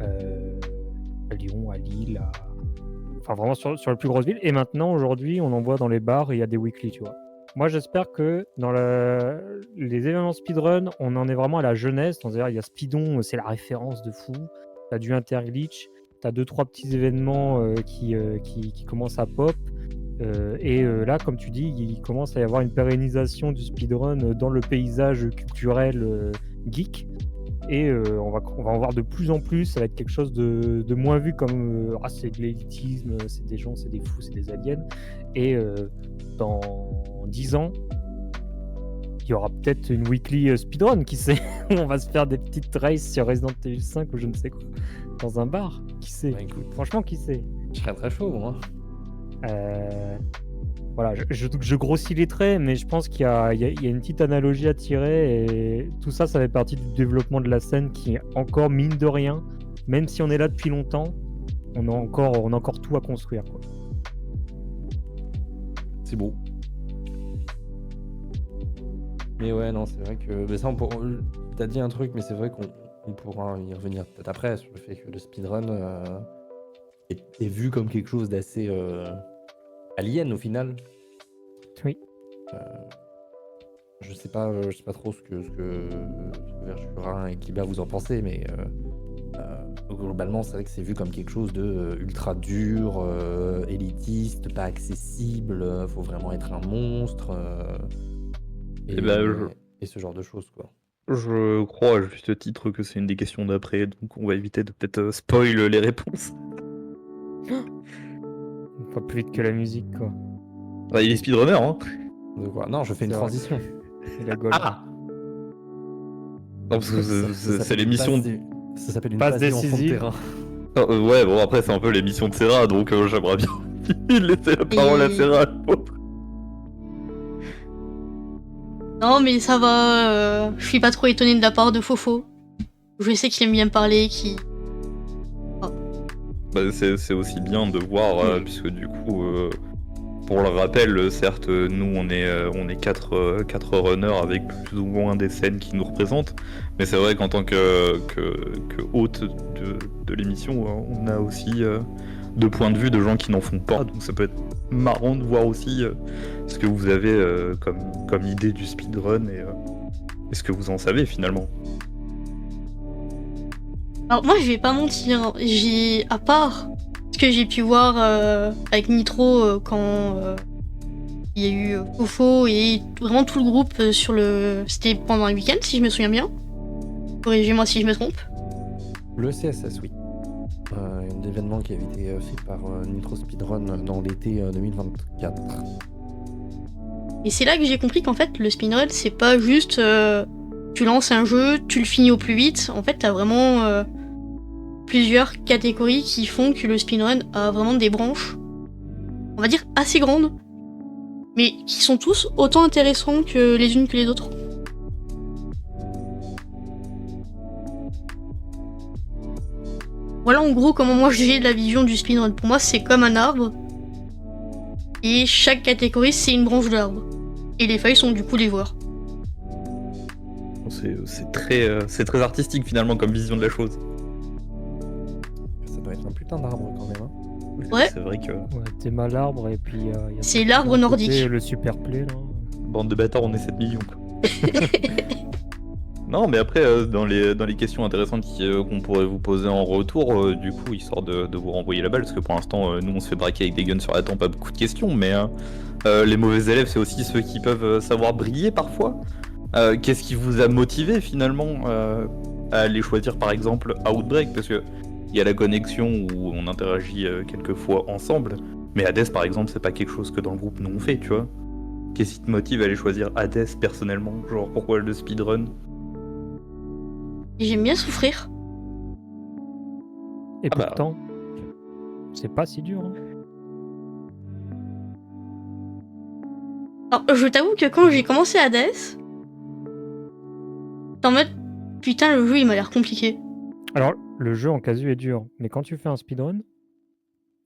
à Lyon, à Lille, enfin vraiment sur les plus grosses villes. Et maintenant, aujourd'hui, on en voit dans les bars et il y a des weekly, tu vois. Moi, j'espère que dans les événements speedrun, on en est vraiment à la jeunesse. C'est-à-dire, il y a Speedon, c'est la référence de fou. T'as du Interglitch, t'as 2-3 petits événements qui commencent à pop. Là, comme tu dis, il commence à y avoir une pérennisation du speedrun dans le paysage culturel geek. Et on va en voir de plus en plus. Ça va être quelque chose de moins vu comme c'est de l'élitisme, c'est des gens, c'est des fous, c'est des aliens. Et dans 10 ans, il y aura peut-être une weekly speedrun, qui sait. On va se faire des petites races sur Resident Evil 5 ou je ne sais quoi, dans un bar, qui sait. Bah, écoute, Franchement, qui sait. je serais très chaud, moi. Voilà, je grossis les traits, mais je pense qu'il y a une petite analogie à tirer, et tout ça fait partie du développement de la scène qui est encore, mine de rien, même si on est là depuis longtemps, on a encore tout à construire, quoi. C'est beau. Mais ouais, non, c'est vrai que... Mais ça, t'as dit un truc, mais c'est vrai qu'on pourra y revenir peut-être après, sur le fait que le speedrun est vu comme quelque chose d'assez alien, au final. Oui. Je sais pas trop ce que Verschurin et Kiba vous en pensez, mais globalement, c'est vrai que c'est vu comme quelque chose de ultra dur, élitiste, pas accessible, faut vraiment être un monstre, et ce genre de choses, quoi. Je crois à juste titre que c'est une des questions d'après, donc on va éviter de peut-être spoil les réponses. Pas plus vite que la musique, quoi. Ah, il est speedrunner, hein. De quoi ? Non, je fais une C'est vrai. transition. Et la Gold. Ah non, parce que Ça c'est s'appelle l'émission... Ça s'appelle une Passe passe en fond de décisive. terrain. Ah, ouais, bon, après, c'est un peu l'émission de Serra, donc j'aimerais bien laisser la parole à Serra. Non, mais ça va. Je suis pas trop étonnée de la part de Fofo. Je sais qu'il aime bien parler, Bah, c'est aussi bien de voir, puisque du coup, pour le rappel, certes, nous on est 4 runners avec plus ou moins des scènes qui nous représentent, mais c'est vrai qu'en tant que hôte de l'émission, on a aussi de points de vue de gens qui n'en font pas. Donc ça peut être marrant de voir aussi ce que vous avez comme idée du speedrun et ce que vous en savez finalement. Alors moi je vais pas mentir, j'ai à part ce que j'ai pu voir avec Nitro quand il y a eu Fofo et vraiment tout le groupe sur le... C'était pendant un week-end si je me souviens bien. Corrigez-moi si je me trompe. Le CSS, oui. Un événement qui avait été fait par Nitro Speedrun dans l'été 2024. Et c'est là que j'ai compris qu'en fait le speedrun c'est pas juste tu lances un jeu, tu le finis au plus vite. En fait t'as vraiment plusieurs catégories qui font que le speedrun a vraiment des branches, on va dire assez grandes, mais qui sont tous autant intéressants que les unes que les autres. Voilà en gros comment moi j'ai la vision du speedrun. Pour moi c'est comme un arbre, et chaque catégorie c'est une branche de l'arbre. Et les feuilles sont du coup les joueurs. C'est très artistique finalement comme vision de la chose. Ça doit être un putain d'arbre quand même. Hein. Ouais. C'est vrai que... Ouais, t'es mal arbre et puis... y a C'est l'arbre nordique. Le super play, là. Bande de bâtards, on est 7 millions. Quoi. Non, mais après, dans les questions intéressantes qu'on pourrait vous poser en retour, du coup, histoire de vous renvoyer la balle, parce que pour l'instant, nous, on se fait braquer avec des guns sur la tempe, pas beaucoup de questions, mais les mauvais élèves, c'est aussi ceux qui peuvent savoir briller parfois. Qu'est-ce qui vous a motivé, finalement, à aller choisir, par exemple, Outbreak, parce que il y a la connexion où on interagit quelques fois ensemble, mais Hades, par exemple, c'est pas quelque chose que dans le groupe, nous, on fait, tu vois. Qu'est-ce qui te motive à aller choisir Hades, personnellement? Genre, pourquoi le speedrun? J'aime bien souffrir. Et Ah bah. pourtant, c'est pas si dur. Hein. Alors, je t'avoue que quand j'ai commencé Hades, t'es en mode putain, le jeu il m'a l'air compliqué. Alors, le jeu en casu est dur, mais quand tu fais un speedrun,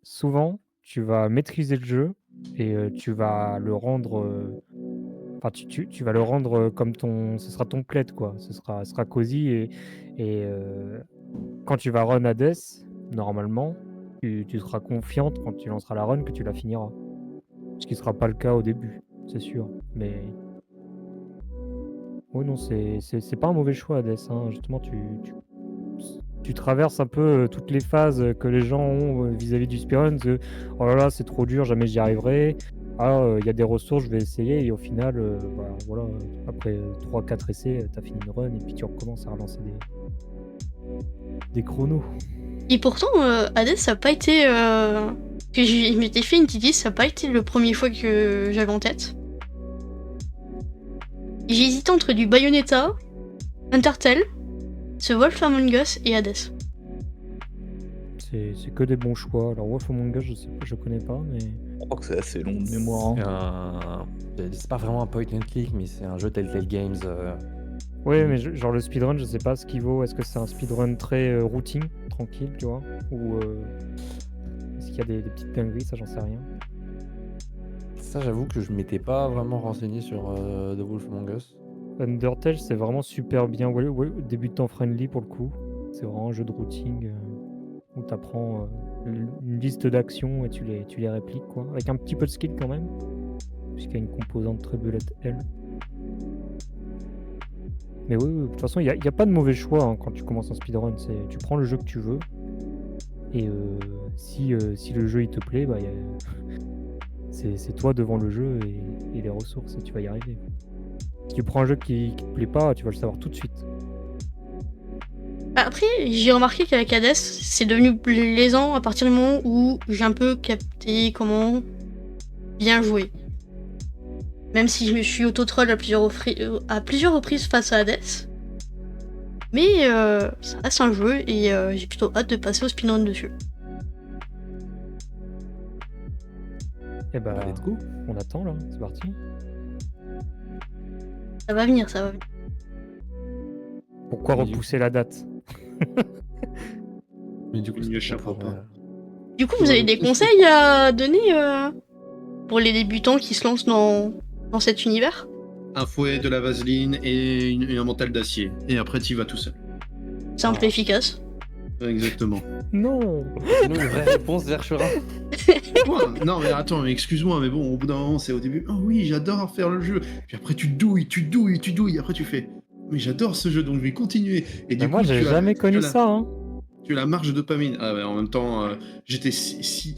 souvent, tu vas maîtriser le jeu et tu vas le rendre... Enfin, tu vas le rendre comme ton... Ce sera ton plaid, quoi. Ce sera cosy et quand tu vas run Hades, normalement, tu seras confiante quand tu lanceras la run que tu la finiras. Ce qui sera pas le cas au début, c'est sûr. Mais... Oui, non, c'est pas un mauvais choix, Hades. Hein. Justement, tu traverses un peu toutes les phases que les gens ont vis-à-vis du speedrun. Oh là là, c'est trop dur, jamais j'y arriverai. Ah, il y a des ressources, je vais essayer. Et au final, voilà, après 3-4 essais, t'as fini une run et puis tu recommences à relancer des chronos. Et pourtant, Hades, ça a pas été... que je m'étais fait une petite liste, ça a pas été le premier fois que j'avais en tête. J'ai hésité entre du Bayonetta, Undertale, The Wolf Among Us et Hades. C'est que des bons choix. Alors Wolf Among Us, je connais pas, mais... Je crois que c'est assez long de mémoire. Hein. C'est pas vraiment un point and click, mais c'est un jeu Telltale Games. Oui, mais genre le speedrun, je sais pas ce qu'il vaut. Est-ce que c'est un speedrun très routine, tranquille, tu vois? Ou est-ce qu'il y a des petites dingueries? Ça, j'en sais rien. Ça, j'avoue que je m'étais pas vraiment renseigné sur The Wolf Among Us. Undertale, c'est vraiment super bien. Ouais, débutant friendly pour le coup. C'est vraiment un jeu de routing où tu apprends une liste d'actions et tu les répliques, quoi. Avec un petit peu de skill quand même, puisqu'il y a une composante très bullet hell. Mais oui, de toute façon, il n'y a pas de mauvais choix hein, quand tu commences un speedrun. Tu prends le jeu que tu veux. Et si le jeu il te plaît, bah, c'est toi devant le jeu et les ressources et tu vas y arriver. Si tu prends un jeu qui te plaît pas, tu vas le savoir tout de suite. Après, j'ai remarqué qu'avec Hades, c'est devenu plaisant à partir du moment où j'ai un peu capté comment bien jouer. Même si je me suis auto-troll à plusieurs reprises face à Hades. Mais ça reste un jeu et j'ai plutôt hâte de passer au speedrun dessus. Et bah, Let's go. on attend là, c'est parti. Ça va venir, ça va venir. Pourquoi Mais repousser la date? Mais du coup, Il n'y c'est échappera pour, pas. Du coup, vous avez des conseils à donner pour les débutants qui se lancent dans cet univers? Un fouet, de la vaseline et un mental d'acier. Et après, tu y vas tout seul. Simple et efficace. Exactement. Non. Sinon, une vraie réponse vers Cherin. Quoi Non, mais attends, mais excuse-moi, mais bon, au bout d'un moment, c'est au début. Oh oui, j'adore faire le jeu. Puis après, tu douilles. Et après, tu fais. Mais j'adore ce jeu, donc je vais continuer. Et Mais moi, j'ai jamais connu ça. Hein. Tu as la marge de dopamine. Ah, ouais, en même temps, j'étais si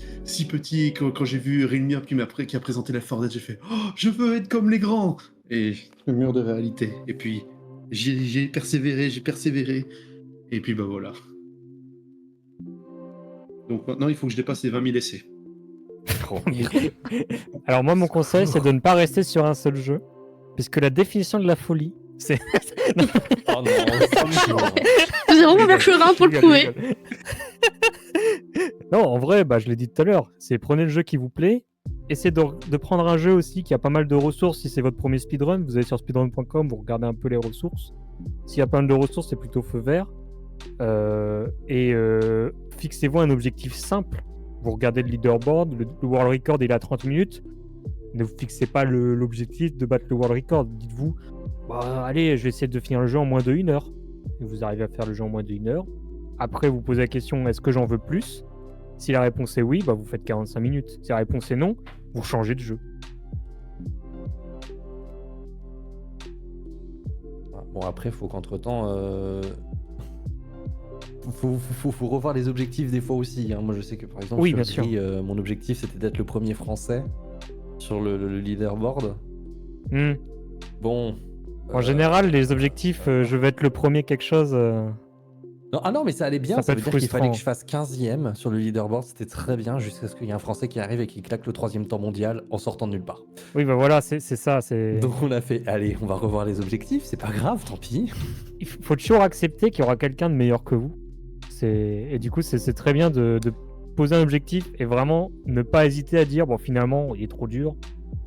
petit quand j'ai vu Rilmir qui a présenté la Fordette, j'ai fait. Oh, je veux être comme les grands. Et le mur de réalité. Et puis, j'ai persévéré. Et puis, bah voilà. Donc maintenant, il faut que je dépasse les 20 000 essais. Alors moi, mon conseil, c'est de ne pas rester sur un seul jeu, puisque la définition de la folie, c'est... Oh non, c'est chiant. Nous avons vers Cherin pour le Je prouver. rigole. Non, en vrai, je l'ai dit tout à l'heure, c'est prenez le jeu qui vous plaît, essayez de prendre un jeu aussi qui a pas mal de ressources. Si c'est votre premier speedrun, vous allez sur speedrun.com, vous regardez un peu les ressources. S'il y a pas mal de ressources, c'est plutôt feu vert. Fixez-vous un objectif simple. Vous regardez le leaderboard, le world record il est à 30 minutes. Ne vous fixez pas l'objectif de battre le world record. Dites-vous, allez, je vais essayer de finir le jeu en moins de 1 heure. Et vous arrivez à faire le jeu en moins de 1 heure. Après, vous posez la question, est-ce que j'en veux plus? Si la réponse est oui, vous faites 45 minutes. Si la réponse est non, vous changez de jeu. Bon, après, faut qu'entre-temps... Faut revoir les objectifs des fois aussi. Hein. Moi, je sais que par exemple, Oui, sur bien sûr. Gris, mon objectif c'était d'être le premier français sur le leaderboard. Hmm. Bon. En général, les objectifs, je vais être le premier quelque chose. Non, mais ça allait bien. Ça Ça peut veut être dire qu'il fallait frustrant. que je fasse 15e sur le leaderboard. C'était très bien jusqu'à ce qu'il y ait un français qui arrive et qui claque le 3e temps mondial en sortant de nulle part. Oui, voilà, c'est ça. Donc on a fait, allez, on va revoir les objectifs. C'est pas grave, tant pis. Il faut toujours accepter qu'il y aura quelqu'un de meilleur que vous. Et du coup, c'est très bien de poser un objectif et vraiment ne pas hésiter à dire, finalement, il est trop dur,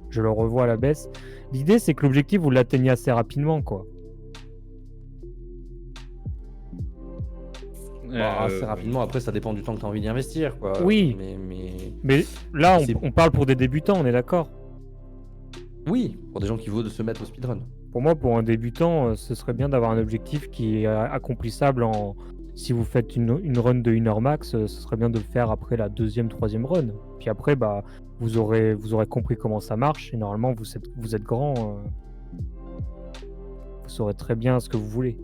je le revois à la baisse. L'idée, c'est que l'objectif, vous l'atteignez assez rapidement, quoi. Assez rapidement, après, ça dépend du temps que tu as envie d'y investir, quoi. Oui. Mais là, C'est- on parle pour des débutants, on est d'accord. Oui, pour des gens qui veulent se mettre au speedrun. Pour moi, pour un débutant, ce serait bien d'avoir un objectif qui est accomplissable en... Si vous faites une run de 1 heure max, ce serait bien de le faire après la 2e, 3e run. Puis après, vous aurez compris comment ça marche et normalement, vous êtes grand. Vous saurez très bien ce que vous voulez.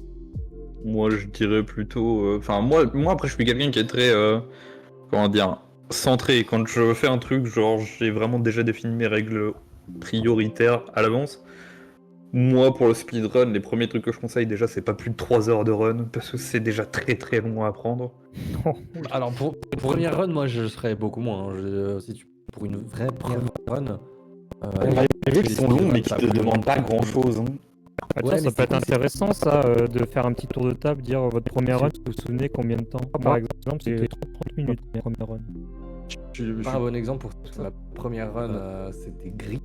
Moi, je dirais plutôt. Enfin, moi, après, je suis quelqu'un qui est très. Comment dire, centré. Quand je fais un truc, genre, j'ai vraiment déjà défini mes règles prioritaires à l'avance. Moi, pour le speedrun, les premiers trucs que je conseille déjà, c'est pas plus de 3 heures de run, parce que c'est déjà très très long à apprendre. Alors, pour une première run, moi, je serais beaucoup moins. Hein. Pour une vraie première run... Les jeux qui sont longs, mais qui te demandent pas grand chose. Tiens, Ouais, ça mais peut être c'est- intéressant, ça, de faire un petit tour de table, dire votre première run, vous vous souvenez combien de temps? Par exemple, c'est 30 minutes, la première run. Pas un bon exemple pour ça. La première run, c'était Gris.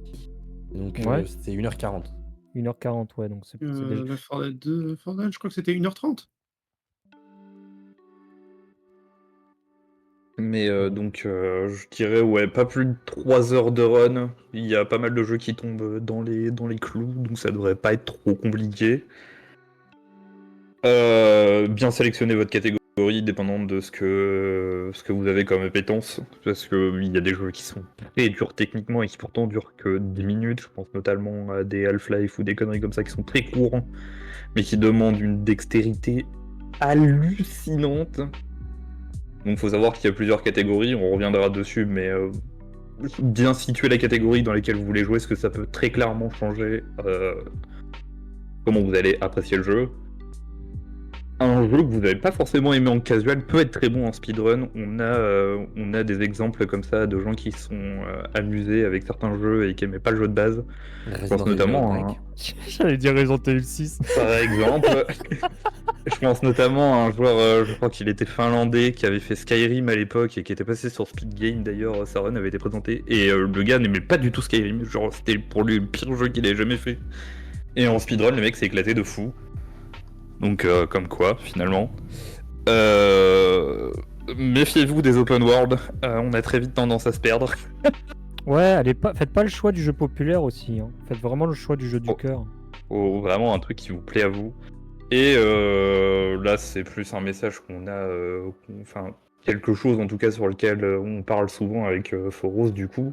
Donc, Ouais. c'était 1h40. 1h40, ouais, donc c'est déjà... La Fordette 2, Fordette, je crois que c'était 1h30. Mais donc, je dirais, ouais, pas plus de 3 heures de run. Il y a pas mal de jeux qui tombent dans les clous, donc ça devrait pas être trop compliqué. Bien sélectionner votre catégorie, dépendant de ce que vous avez comme appétence. Parce qu'il y a des jeux qui sont très durs techniquement et qui pourtant durent que 10 minutes. Je pense notamment à des Half-Life ou des conneries comme ça qui sont très courts, mais qui demandent une dextérité hallucinante. Donc faut savoir qu'il y a plusieurs catégories, on reviendra dessus, mais bien situer la catégorie dans laquelle vous voulez jouer, parce que ça peut très clairement changer comment vous allez apprécier le jeu. Un jeu que vous n'avez pas forcément aimé en casual peut être très bon en speedrun. On a des exemples comme ça de gens qui sont amusés avec certains jeux et qui n'aimaient pas le jeu de base. Je pense notamment à J'allais dire Resident Evil 6. par exemple. Je pense notamment à un joueur, je crois qu'il était finlandais, qui avait fait Skyrim à l'époque et qui était passé sur Speed Game d'ailleurs, sa run avait été présentée. Et le gars n'aimait pas du tout Skyrim, genre c'était pour lui le pire jeu qu'il ait jamais fait. Et en speedrun, le mec s'est éclaté de fou. Donc comme quoi, finalement. Méfiez-vous des open world, on a très vite tendance à se perdre. Ouais, faites pas le choix du jeu populaire aussi. Hein. Faites vraiment le choix du jeu du cœur. Faut vraiment un truc qui vous plaît à vous. Et là, c'est plus un message qu'on a, enfin, quelque chose en tout cas sur lequel on parle souvent avec Foros, du coup.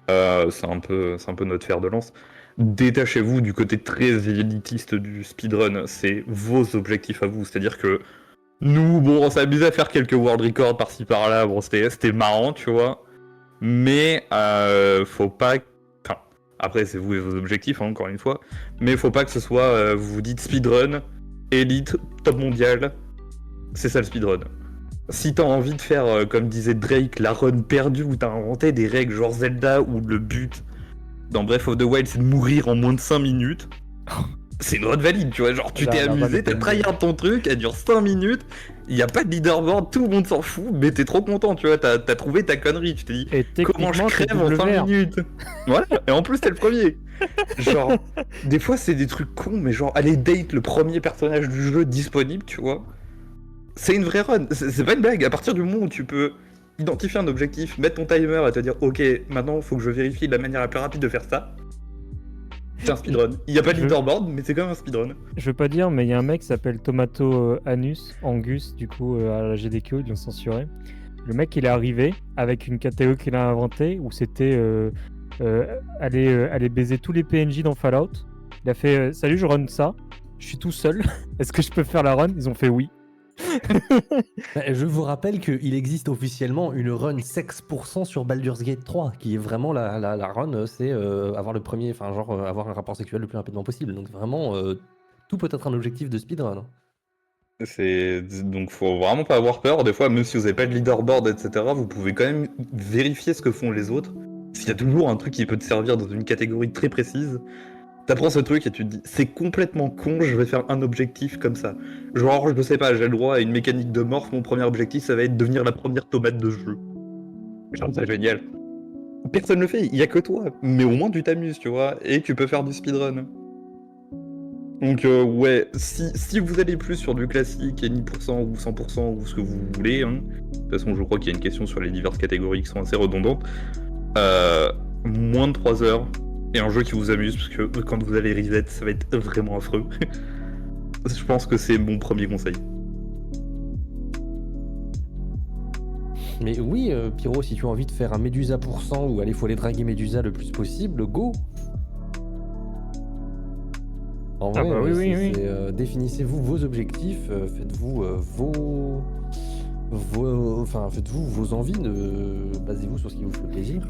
C'est un peu notre fer de lance. Détachez-vous du côté très élitiste du speedrun, c'est vos objectifs à vous. C'est-à-dire que nous, bon, on s'est amusé à faire quelques world records par-ci par-là, bon, c'était marrant, tu vois. Mais faut pas. Enfin, après, c'est vous et vos objectifs, hein, encore une fois. Mais faut pas que ce soit, vous vous dites speedrun, élite, top mondial. C'est ça le speedrun. Si t'as envie de faire, comme disait Drake, la run perdue où t'as inventé des règles genre Zelda où le but dans Breath of the Wild c'est de mourir en moins de 5 minutes, c'est une run valide, tu vois. Genre tu t'es amusé, t'as tryhard ton truc, elle dure 5 minutes, y a pas de leaderboard, tout le monde s'en fout, mais t'es trop content, tu vois. T'as trouvé ta connerie, tu t'es dit comment je crève en 5 minutes. Voilà, et en plus t'es le premier. Genre, des fois c'est des trucs cons, mais genre aller date le premier personnage du jeu disponible, tu vois. C'est une vraie run, c'est pas une blague. À partir du moment où tu peux identifier un objectif, mettre ton timer et te dire ok, maintenant il faut que je vérifie la manière la plus rapide de faire ça, c'est un speedrun. Il n'y a pas de leaderboard, mais c'est quand même un speedrun. Je veux pas dire, mais il y a un mec qui s'appelle Tomato Angus, du coup, à la GDQ, ils l'ont censuré. Le mec, il est arrivé avec une catégorie qu'il a inventée où c'était aller baiser tous les PNJ dans Fallout. Il a fait salut, je run ça, je suis tout seul, est-ce que je peux faire la run? Ils ont fait oui. Je vous rappelle qu'il existe officiellement une run 6% sur Baldur's Gate 3, qui est vraiment la run, c'est avoir le premier, enfin genre avoir un rapport sexuel le plus rapidement possible. Donc vraiment, tout peut être un objectif de speedrun. Donc faut vraiment pas avoir peur. Des fois, même si vous avez pas de leaderboard, etc., vous pouvez quand même vérifier ce que font les autres. S'il y a toujours un truc qui peut te servir dans une catégorie très précise, t'apprends ce truc et tu te dis c'est complètement con, je vais faire un objectif comme ça. Genre, je sais pas, j'ai le droit à une mécanique de morph, mon premier objectif ça va être devenir la première tomate de jeu. Je trouve ça génial. Personne le fait, il y a que toi, mais au moins tu t'amuses, tu vois, et tu peux faire du speedrun. Donc ouais, si vous allez plus sur du classique, et 10% ou 100% ou ce que vous voulez, hein, de toute façon je crois qu'il y a une question sur les diverses catégories qui sont assez redondantes, moins de 3 heures, et un jeu qui vous amuse, parce que quand vous allez reset, ça va être vraiment affreux. Je pense que c'est mon premier conseil. Mais oui, Pyro, si tu as envie de faire un Médusa % ou aller faut aller draguer Médusa le plus possible, go. En vrai, oui. définissez-vous vos objectifs, faites-vous faites-vous vos envies, basez-vous sur ce qui vous fait plaisir.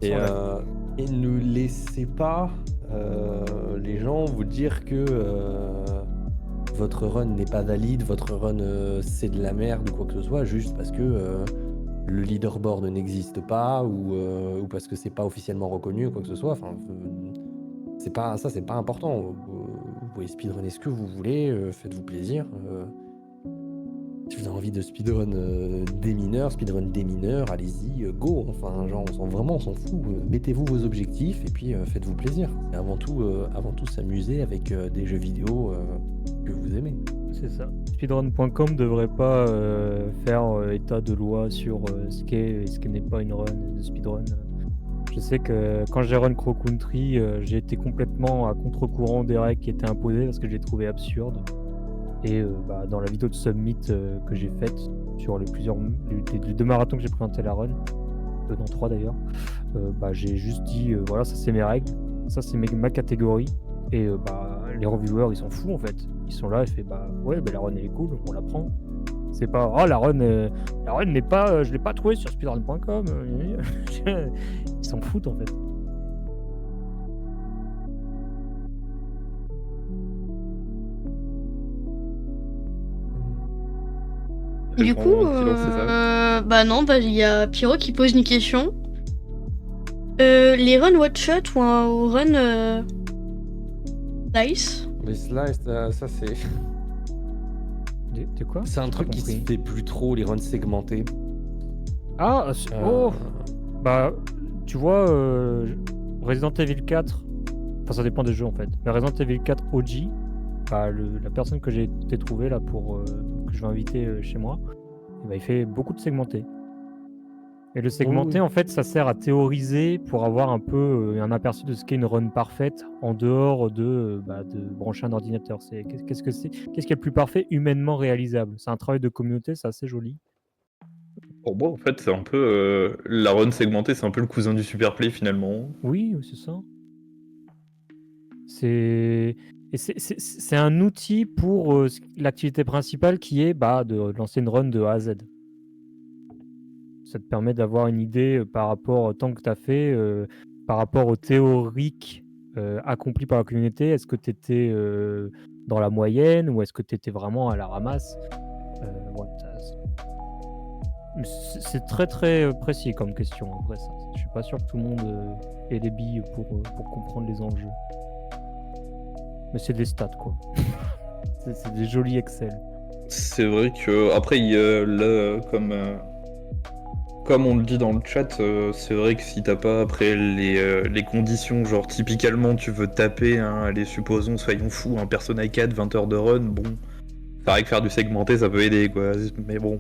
Et ne laissez pas les gens vous dire que votre run n'est pas valide, votre run c'est de la merde ou quoi que ce soit, juste parce que le leaderboard n'existe pas ou parce que c'est pas officiellement reconnu ou quoi que ce soit. Enfin, c'est pas important. Vous pouvez speedrunner ce que vous voulez, faites-vous plaisir. Si vous avez envie de speedrun des mineurs, allez-y, go. Enfin, genre, on s'en fout. Mettez-vous vos objectifs et puis faites-vous plaisir. Et avant tout s'amuser avec des jeux vidéo que vous aimez. C'est ça. Speedrun.com devrait pas faire état de loi sur ce qu'est et ce qui n'est pas une run de speedrun. Je sais que quand j'ai run Crow Country, j'ai été complètement à contre-courant des règles qui étaient imposées parce que je les trouvais absurdes. Et dans la vidéo de Summit que j'ai faite sur les 2 marathons que j'ai présenté la run, dans 3 d'ailleurs, j'ai juste dit voilà, ça c'est mes règles, ça c'est ma catégorie. Et les reviewers ils s'en foutent en fait. Ils sont là et fait la run elle est cool, on la prend. C'est pas la run n'est pas, je l'ai pas trouvée sur speedrun.com. Ils s'en foutent en fait. Du coup, il y a Pyro qui pose une question. Les runs one shot ou un run slice? Les slices, ça c'est. De quoi? C'est un truc qui se fait plus trop, les runs segmentés. Tu vois, Resident Evil 4, enfin ça dépend des jeux en fait, mais Resident Evil 4 OG, la personne que j'ai trouvée là pour que je vais inviter chez moi, il fait beaucoup de segmentés. Et le segmenté, en fait, ça sert à théoriser pour avoir un peu un aperçu de ce qu'est une run parfaite en dehors de brancher un ordinateur. Qu'est-ce que c'est? Qu'est-ce qui est le plus parfait humainement réalisable? C'est un travail de communauté, c'est assez joli. Pour moi, en fait, c'est un peu la run segmentée, c'est un peu le cousin du superplay finalement. Oui, c'est ça. C'est un outil pour l'activité principale qui est de lancer une run de A à Z. Ça te permet d'avoir une idée par rapport au temps que tu as fait, par rapport aux théoriques accomplis par la communauté. Est-ce que tu étais dans la moyenne ou est-ce que tu étais vraiment à la ramasse? Ouais, c'est très très précis comme question en vrai. Ça. Je suis pas sûr que tout le monde ait les billes pour comprendre les enjeux. Mais c'est des stats quoi. c'est des jolis Excel. C'est vrai que après, là, comme on le dit dans le chat, c'est vrai que si t'as pas après les conditions, genre typiquement tu veux taper, allez supposons, soyons fous, un Persona 4, 20 heures de run, bon, c'est vrai que faire du segmenté ça peut aider quoi, mais bon.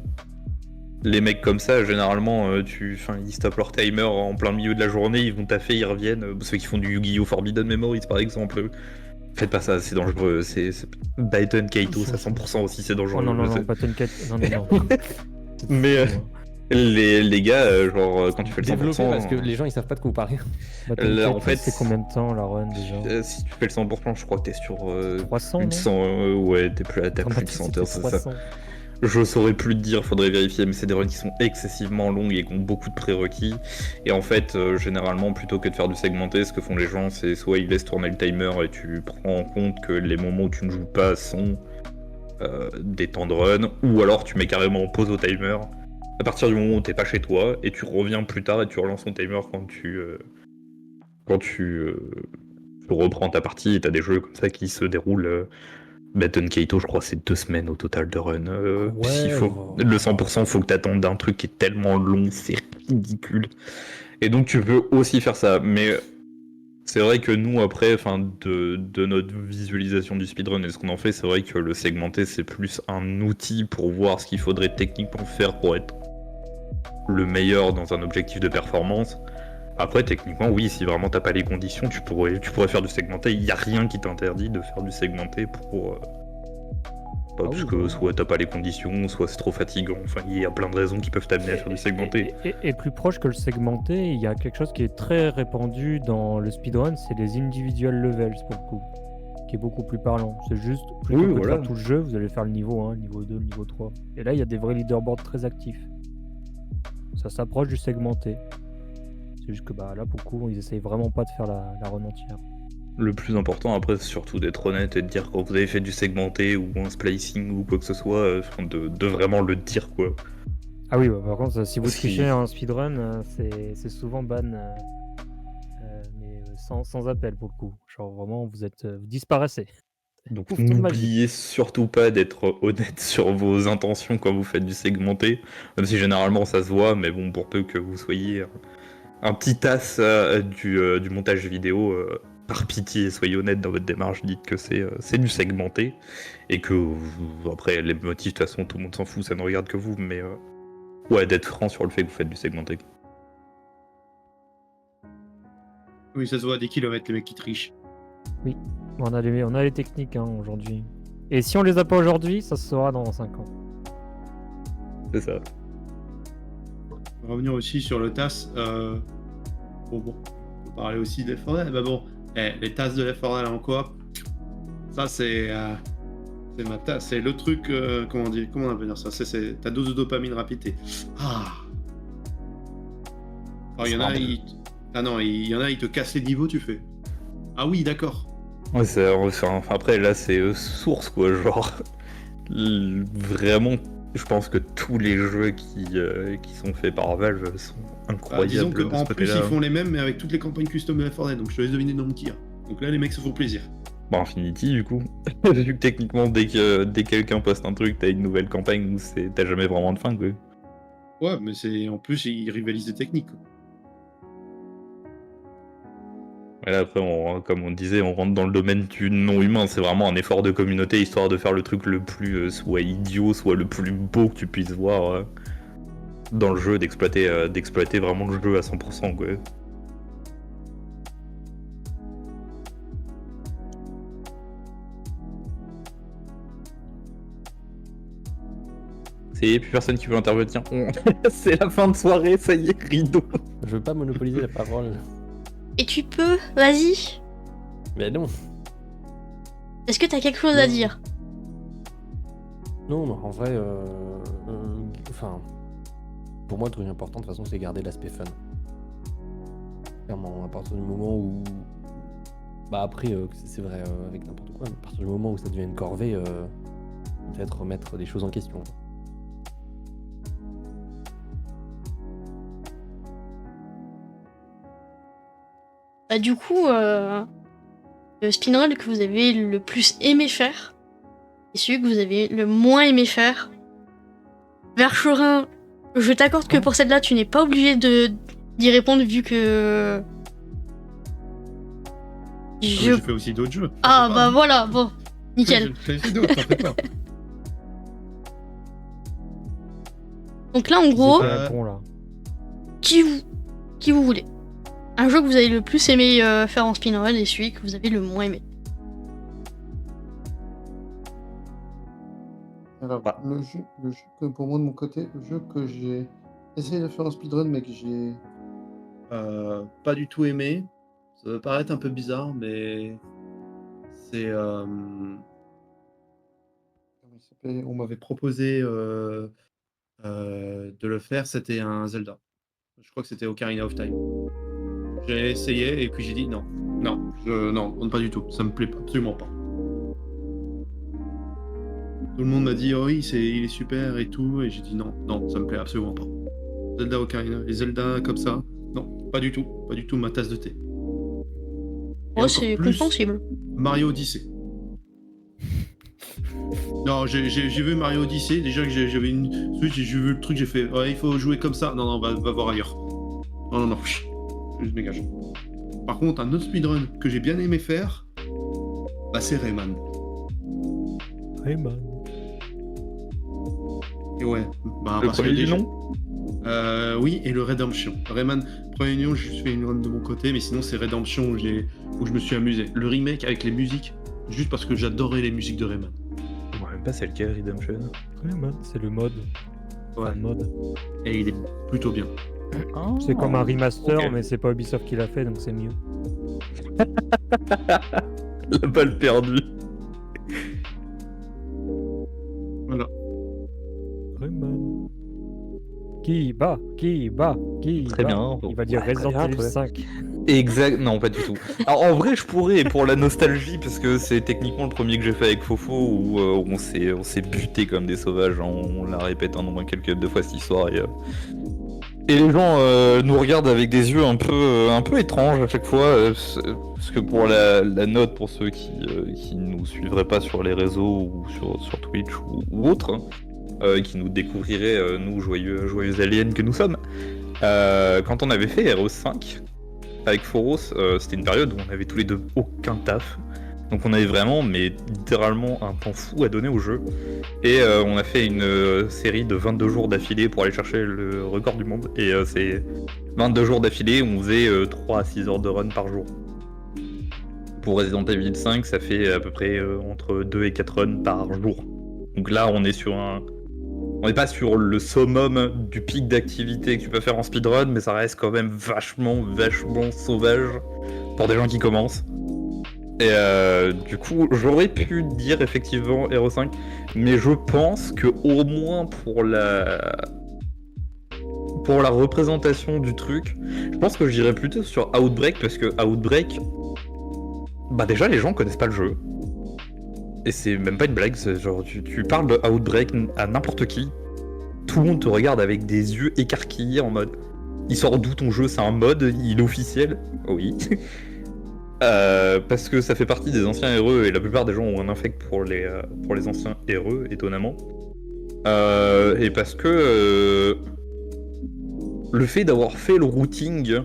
Les mecs comme ça, généralement, ils stoppent leur timer en plein milieu de la journée, ils vont taffer, ils reviennent, ceux qui font du Yu-Gi-Oh! Forbidden Memories par exemple. Faites pas ça, c'est dangereux, c'est Baton Kaito, ça 100% aussi c'est dangereux. Oh non, Baton Kaito, non. Mais les gars, genre quand tu fais le 100%... Développer parce que les gens ils savent pas de quoi vous parlez. Là, en fait, c'est combien de temps la run déjà? Si tu fais le 100%, je crois que t'es sur 300, plus de 100, ouais, t'as plus de 100 heures, c'est ça. Je saurais plus te dire, faudrait vérifier, mais c'est des runs qui sont excessivement longues et qui ont beaucoup de prérequis. Et en fait, généralement, plutôt que de faire du segmenté, ce que font les gens, c'est soit ils laissent tourner le timer et tu prends en compte que les moments où tu ne joues pas sont des temps de run, ou alors tu mets carrément pause au timer à partir du moment où t'es pas chez toi et tu reviens plus tard et tu relances ton timer quand tu reprends ta partie. Et t'as des jeux comme ça qui se déroulent. Baton Kaito, je crois, c'est 2 semaines au total de run. Le 100%, faut que t'attendes d'un truc qui est tellement long, c'est ridicule. Et donc tu peux aussi faire ça, mais c'est vrai que nous, après, de notre visualisation du speedrun et ce qu'on en fait, c'est vrai que le segmenté, c'est plus un outil pour voir ce qu'il faudrait techniquement faire pour être le meilleur dans un objectif de performance. Après, techniquement, oui, si vraiment t'as pas les conditions, tu pourrais faire du segmenté. Il y a rien qui t'interdit de faire du segmenté pour... parce que soit t'as pas les conditions, soit c'est trop fatigant. Enfin, il y a plein de raisons qui peuvent t'amener à faire du segmenté. Et plus proche que le segmenté, il y a quelque chose qui est très répandu dans le speedrun, c'est les individual levels pour le coup, qui est beaucoup plus parlant. C'est juste, plutôt que de faire tout le jeu, vous allez faire le niveau 1, le niveau 2, le niveau 3. Et là, il y a des vrais leaderboards très actifs. Ça s'approche du segmenté. C'est juste que là, pour le coup, ils essayent vraiment pas de faire la run entière. Le plus important, après, c'est surtout d'être honnête et de dire quand vous avez fait du segmenté ou un splicing ou quoi que ce soit, de vraiment le dire, quoi. Ah oui, par contre, si vous trichez en speedrun, c'est souvent ban, mais sans appel pour le coup. Genre vraiment, vous disparaissez. Donc n'oubliez surtout pas d'être honnête sur vos intentions quand vous faites du segmenté, même si généralement ça se voit, mais bon, pour peu que vous soyez un petit as du montage vidéo, par pitié, soyez honnête dans votre démarche, dites que c'est du segmenté, et que après les motifs, de toute façon tout le monde s'en fout, ça ne regarde que vous, mais ouais, d'être franc sur le fait que vous faites du segmenté. Oui, ça se voit à des kilomètres les mecs qui trichent. Oui, on a les techniques aujourd'hui. Et si on les a pas aujourd'hui, ça se saura dans 5 ans. C'est ça. On va revenir aussi sur le TAS. On peut parler aussi des Left 4 Dead. Bah bon, les TAS de Left 4 Dead en coop, ça c'est ma TAS, c'est le truc, comment on peut dire ça, c'est ta dose de dopamine rapide. Alors il y en a, il y en a, ils te cassent les niveaux, tu fais. Ah oui, d'accord. Ouais, après là c'est source quoi, genre vraiment. Je pense que tous les jeux qui sont faits par Valve sont incroyables. Disons qu'en plus ils font les mêmes mais avec toutes les campagnes custom de Left 4 Dead, donc je te laisse deviner dans qui. Donc là les mecs se font plaisir. Bah Infinity du coup. Vu que techniquement dès que quelqu'un poste un truc, t'as une nouvelle campagne où t'as jamais vraiment de fin quoi. Ouais mais c'est en plus ils rivalisent des techniques quoi. Et là, après, comme on disait, on rentre dans le domaine du non-humain. C'est vraiment un effort de communauté, histoire de faire le truc le plus soit idiot, soit le plus beau que tu puisses voir. dans le jeu, d'exploiter vraiment le jeu à 100%, quoi. C'est plus personne qui veut intervenir. C'est la fin de soirée, ça y est, rideau. Je veux pas monopoliser la parole. Et tu peux, vas-y. Mais non. Est-ce que t'as quelque chose à dire? Non, mais en vrai, enfin, pour moi, le truc important, de toute façon, c'est garder l'aspect fun. Clairement, à partir du moment où... Bah après, c'est vrai avec n'importe quoi, mais à partir du moment où ça devient une corvée, peut-être remettre des choses en question. Bah du coup, le speedrun que vous avez le plus aimé faire, et celui que vous avez le moins aimé faire. Vercherin, je t'accorde que pour celle-là, tu n'es pas obligé d'y répondre vu que... J'ai fait aussi d'autres jeux. Ah bah voilà, bon, nickel. J'ai fait d'autres, t'en fais pas. Donc là, en gros, Euh, Bon, là. qui vous voulez. Un jeu que vous avez le plus aimé faire en speedrun et celui que vous avez le moins aimé. Alors, Ah. le jeu que pour moi de mon côté, le jeu que j'ai essayé de faire en speedrun, mais que j'ai Pas du tout aimé. Ça va paraître un peu bizarre, mais c'est. comment il s'appelait On m'avait proposé de le faire, c'était un Zelda. Je crois que c'était Ocarina of Time. J'ai essayé et puis j'ai dit non. Non, pas du tout. Ça me plaît absolument pas. Tout le monde m'a dit oh oui, il est super et tout, et j'ai dit non, ça me plaît absolument pas. Zelda Ocarina, les Zelda comme ça, non, pas du tout ma tasse de thé. Et Oh, encore c'est plus compréhensible. Mario Odyssey. Non, j'ai vu Mario Odyssey, déjà que j'avais une Switch, j'ai vu le truc, j'ai fait ouais, il faut jouer comme ça. Non, va voir ailleurs. Non, je dégage. Par contre, un autre speedrun que j'ai bien aimé faire, bah c'est Rayman. Rayman. Et ouais, bah Le parce que premier du déjà... nom. Oui, et le Redemption. Rayman, premier nom, je fais une run de mon côté, mais sinon c'est Redemption où je me suis amusé. Le remake avec les musiques, juste parce que j'adorais les musiques de Rayman. Je sais même pas c'est lequel, Redemption. Rayman, c'est le mode. Ouais. Enfin, le mode. Et il est plutôt bien. C'est comme un remaster, ok. mais c'est pas Ubisoft qui l'a fait, donc c'est mieux. La balle perdue. Voilà. Rayman. Qui bat. Très bien. Il va dire Ouais, Resident très bien, Evil ouais. 5. Exact, non pas du tout. Alors en vrai je pourrais pour la nostalgie parce que c'est techniquement le premier que j'ai fait avec Fofo où on s'est buté comme des sauvages, hein. On la répète un nombre deux fois cette histoire et les gens nous regardent avec des yeux un peu étranges à chaque fois parce que pour la note pour ceux qui nous suivraient pas sur les réseaux ou sur Twitch ou autres qui nous découvriraient nous joyeux aliens que nous sommes quand on avait fait RE5 avec Foros, c'était une période où on avait tous les deux aucun taf. Donc on avait vraiment, mais littéralement, un temps fou à donner au jeu. Et on a fait une série de 22 jours d'affilée pour aller chercher le record du monde. Et c'est 22 jours d'affilée, on faisait 3 à 6 heures de run par jour. Pour Resident Evil 5, ça fait à peu près entre 2 et 4 runs par jour. Donc là, on est sur un... On n'est pas sur le summum du pic d'activité que tu peux faire en speedrun, mais ça reste quand même vachement sauvage pour des gens qui commencent. Et du coup, j'aurais pu dire effectivement RE5, mais je pense que au moins pour la représentation du truc, je pense que je dirais plutôt sur Outbreak, parce que Outbreak, bah déjà les gens connaissent pas le jeu. Et c'est même pas une blague, c'est genre tu parles de Outbreak à n'importe qui, tout le monde te regarde avec des yeux écarquillés en mode il sort d'où ton jeu, c'est un mode, il est officiel? Oui. Parce que ça fait partie des anciens RE et la plupart des gens ont un affect pour les anciens RE, étonnamment. Et parce que le fait d'avoir fait le routing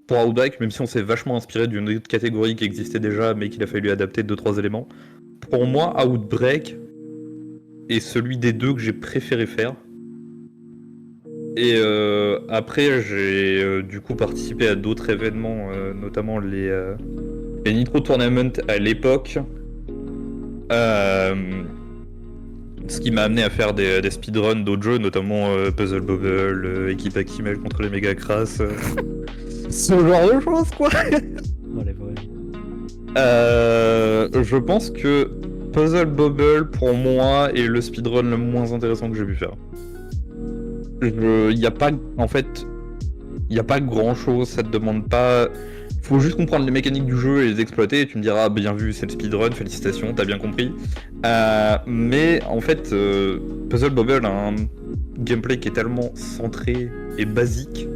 pour Outbreak, même si on s'est vachement inspiré d'une autre catégorie qui existait déjà mais qu'il a fallu adapter 2-3 éléments, pour moi Outbreak est celui des deux que j'ai préféré faire. Et après, j'ai du coup participé à d'autres événements, notamment les Nitro Tournament à l'époque. Ce qui m'a amené à faire des speedruns d'autres jeux, notamment Puzzle Bobble, Équipe Actimel contre les méga crasses. Ce genre de choses, quoi. Oh, les vrais. Je pense que Puzzle Bobble, pour moi, est le speedrun le moins intéressant que j'ai pu faire. Y a pas, en fait, il n'y a pas grand chose, ça te demande pas. Faut juste comprendre les mécaniques du jeu et les exploiter, et tu me diras, bien vu, c'est le speedrun, félicitations, t'as bien compris. Mais en fait, Puzzle Bobble a un gameplay qui est tellement centré et basique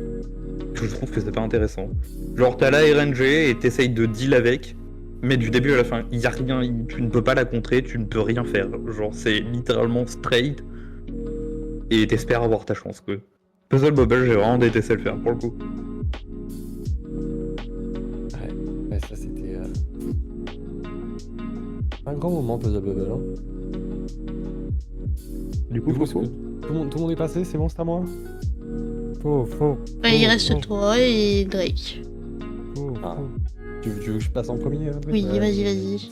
que je trouve que c'est pas intéressant. Genre, t'as la RNG et t'essayes de deal avec, mais du début à la fin, il y a rien, tu ne peux pas la contrer, tu ne peux rien faire. Genre, c'est littéralement straight, et t'espères avoir ta chance, quoi. Puzzle Bobble, j'ai vraiment détesté le faire, pour le coup. Ouais, ça c'était un grand moment Puzzle Bubble. Hein. Du coup, est-ce que tout le monde est passé, c'est bon, c'est à moi. Faux. Il reste toi et Drake. Ah. Tu veux que je passe en premier André? Oui, vas-y.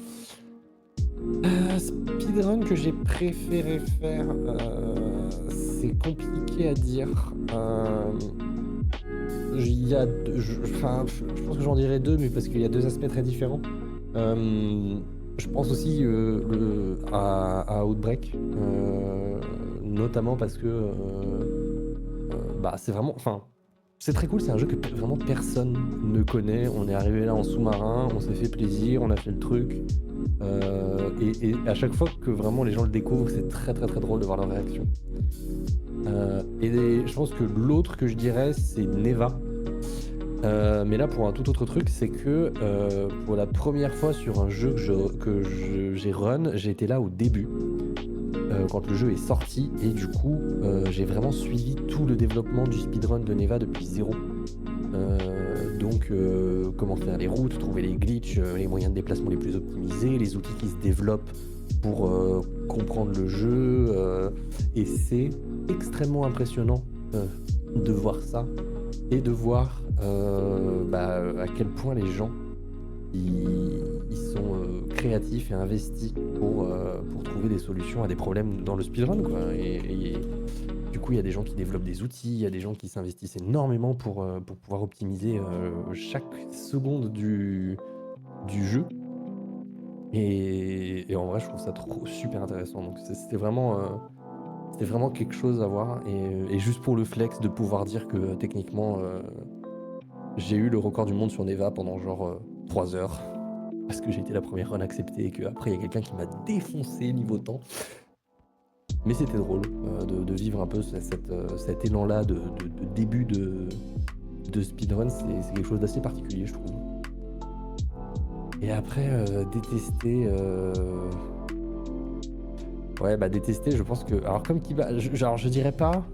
Speedrun que j'ai préféré faire, c'est compliqué à dire. Je pense que j'en dirais deux, mais parce qu'il y a deux aspects très différents. Je pense aussi à Outbreak, notamment parce que c'est vraiment, c'est très cool. C'est un jeu que vraiment personne ne connaît. On est arrivé là en sous-marin, on s'est fait plaisir, on a fait le truc. Et à chaque fois que vraiment les gens le découvrent, c'est très très très drôle de voir leur réaction. Et je pense que l'autre que je dirais, c'est Neva. Mais là, pour un tout autre truc, c'est que pour la première fois sur un jeu que j'ai run, j'ai été là au début, quand le jeu est sorti, et du coup, j'ai vraiment suivi tout le développement du speedrun de Neva depuis zéro. Donc, comment faire les routes, trouver les glitches, les moyens de déplacement les plus optimisés, les outils qui se développent pour comprendre le jeu, et c'est extrêmement impressionnant de voir ça et de voir à quel point les gens ils sont créatifs et investis pour trouver des solutions à des problèmes dans le speedrun, quoi. Et du coup, il y a des gens qui développent des outils, il y a des gens qui s'investissent énormément pour pouvoir optimiser chaque seconde du jeu. Et en vrai, je trouve ça super intéressant. Donc c'était vraiment quelque chose à voir. Et juste pour le flex de pouvoir dire que techniquement, j'ai eu le record du monde sur Neva pendant genre 3 heures. Parce que j'ai été la première run acceptée et qu'après, il y a quelqu'un qui m'a défoncé niveau temps. Mais c'était drôle de vivre un peu cet élan-là de début de speedrun. C'est quelque chose d'assez particulier, je trouve. Et après, détester... détester, je pense que... Alors, comme Kiba, je dirais pas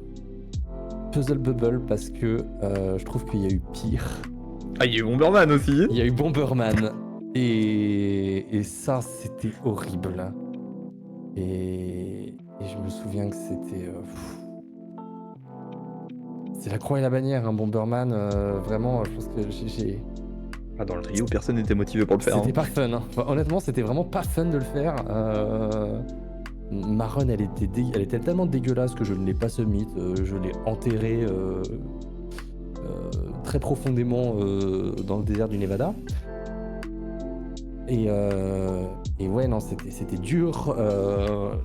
Puzzle Bubble, parce que je trouve qu'il y a eu pire. Ah, il y a eu Bomberman aussi. Il y a eu Bomberman. Et ça, c'était horrible. Et je me souviens que c'était... c'est la croix et la bannière, hein, Bomberman. Vraiment, je pense que j'ai... Ah, dans le trio, personne n'était motivé pour le faire. C'était pas fun. Hein. Enfin, honnêtement, c'était vraiment pas fun de le faire. Ma run, elle était tellement dégueulasse que je ne l'ai pas submit. Je l'ai enterré très profondément dans le désert du Nevada. Et ouais, non, c'était dur.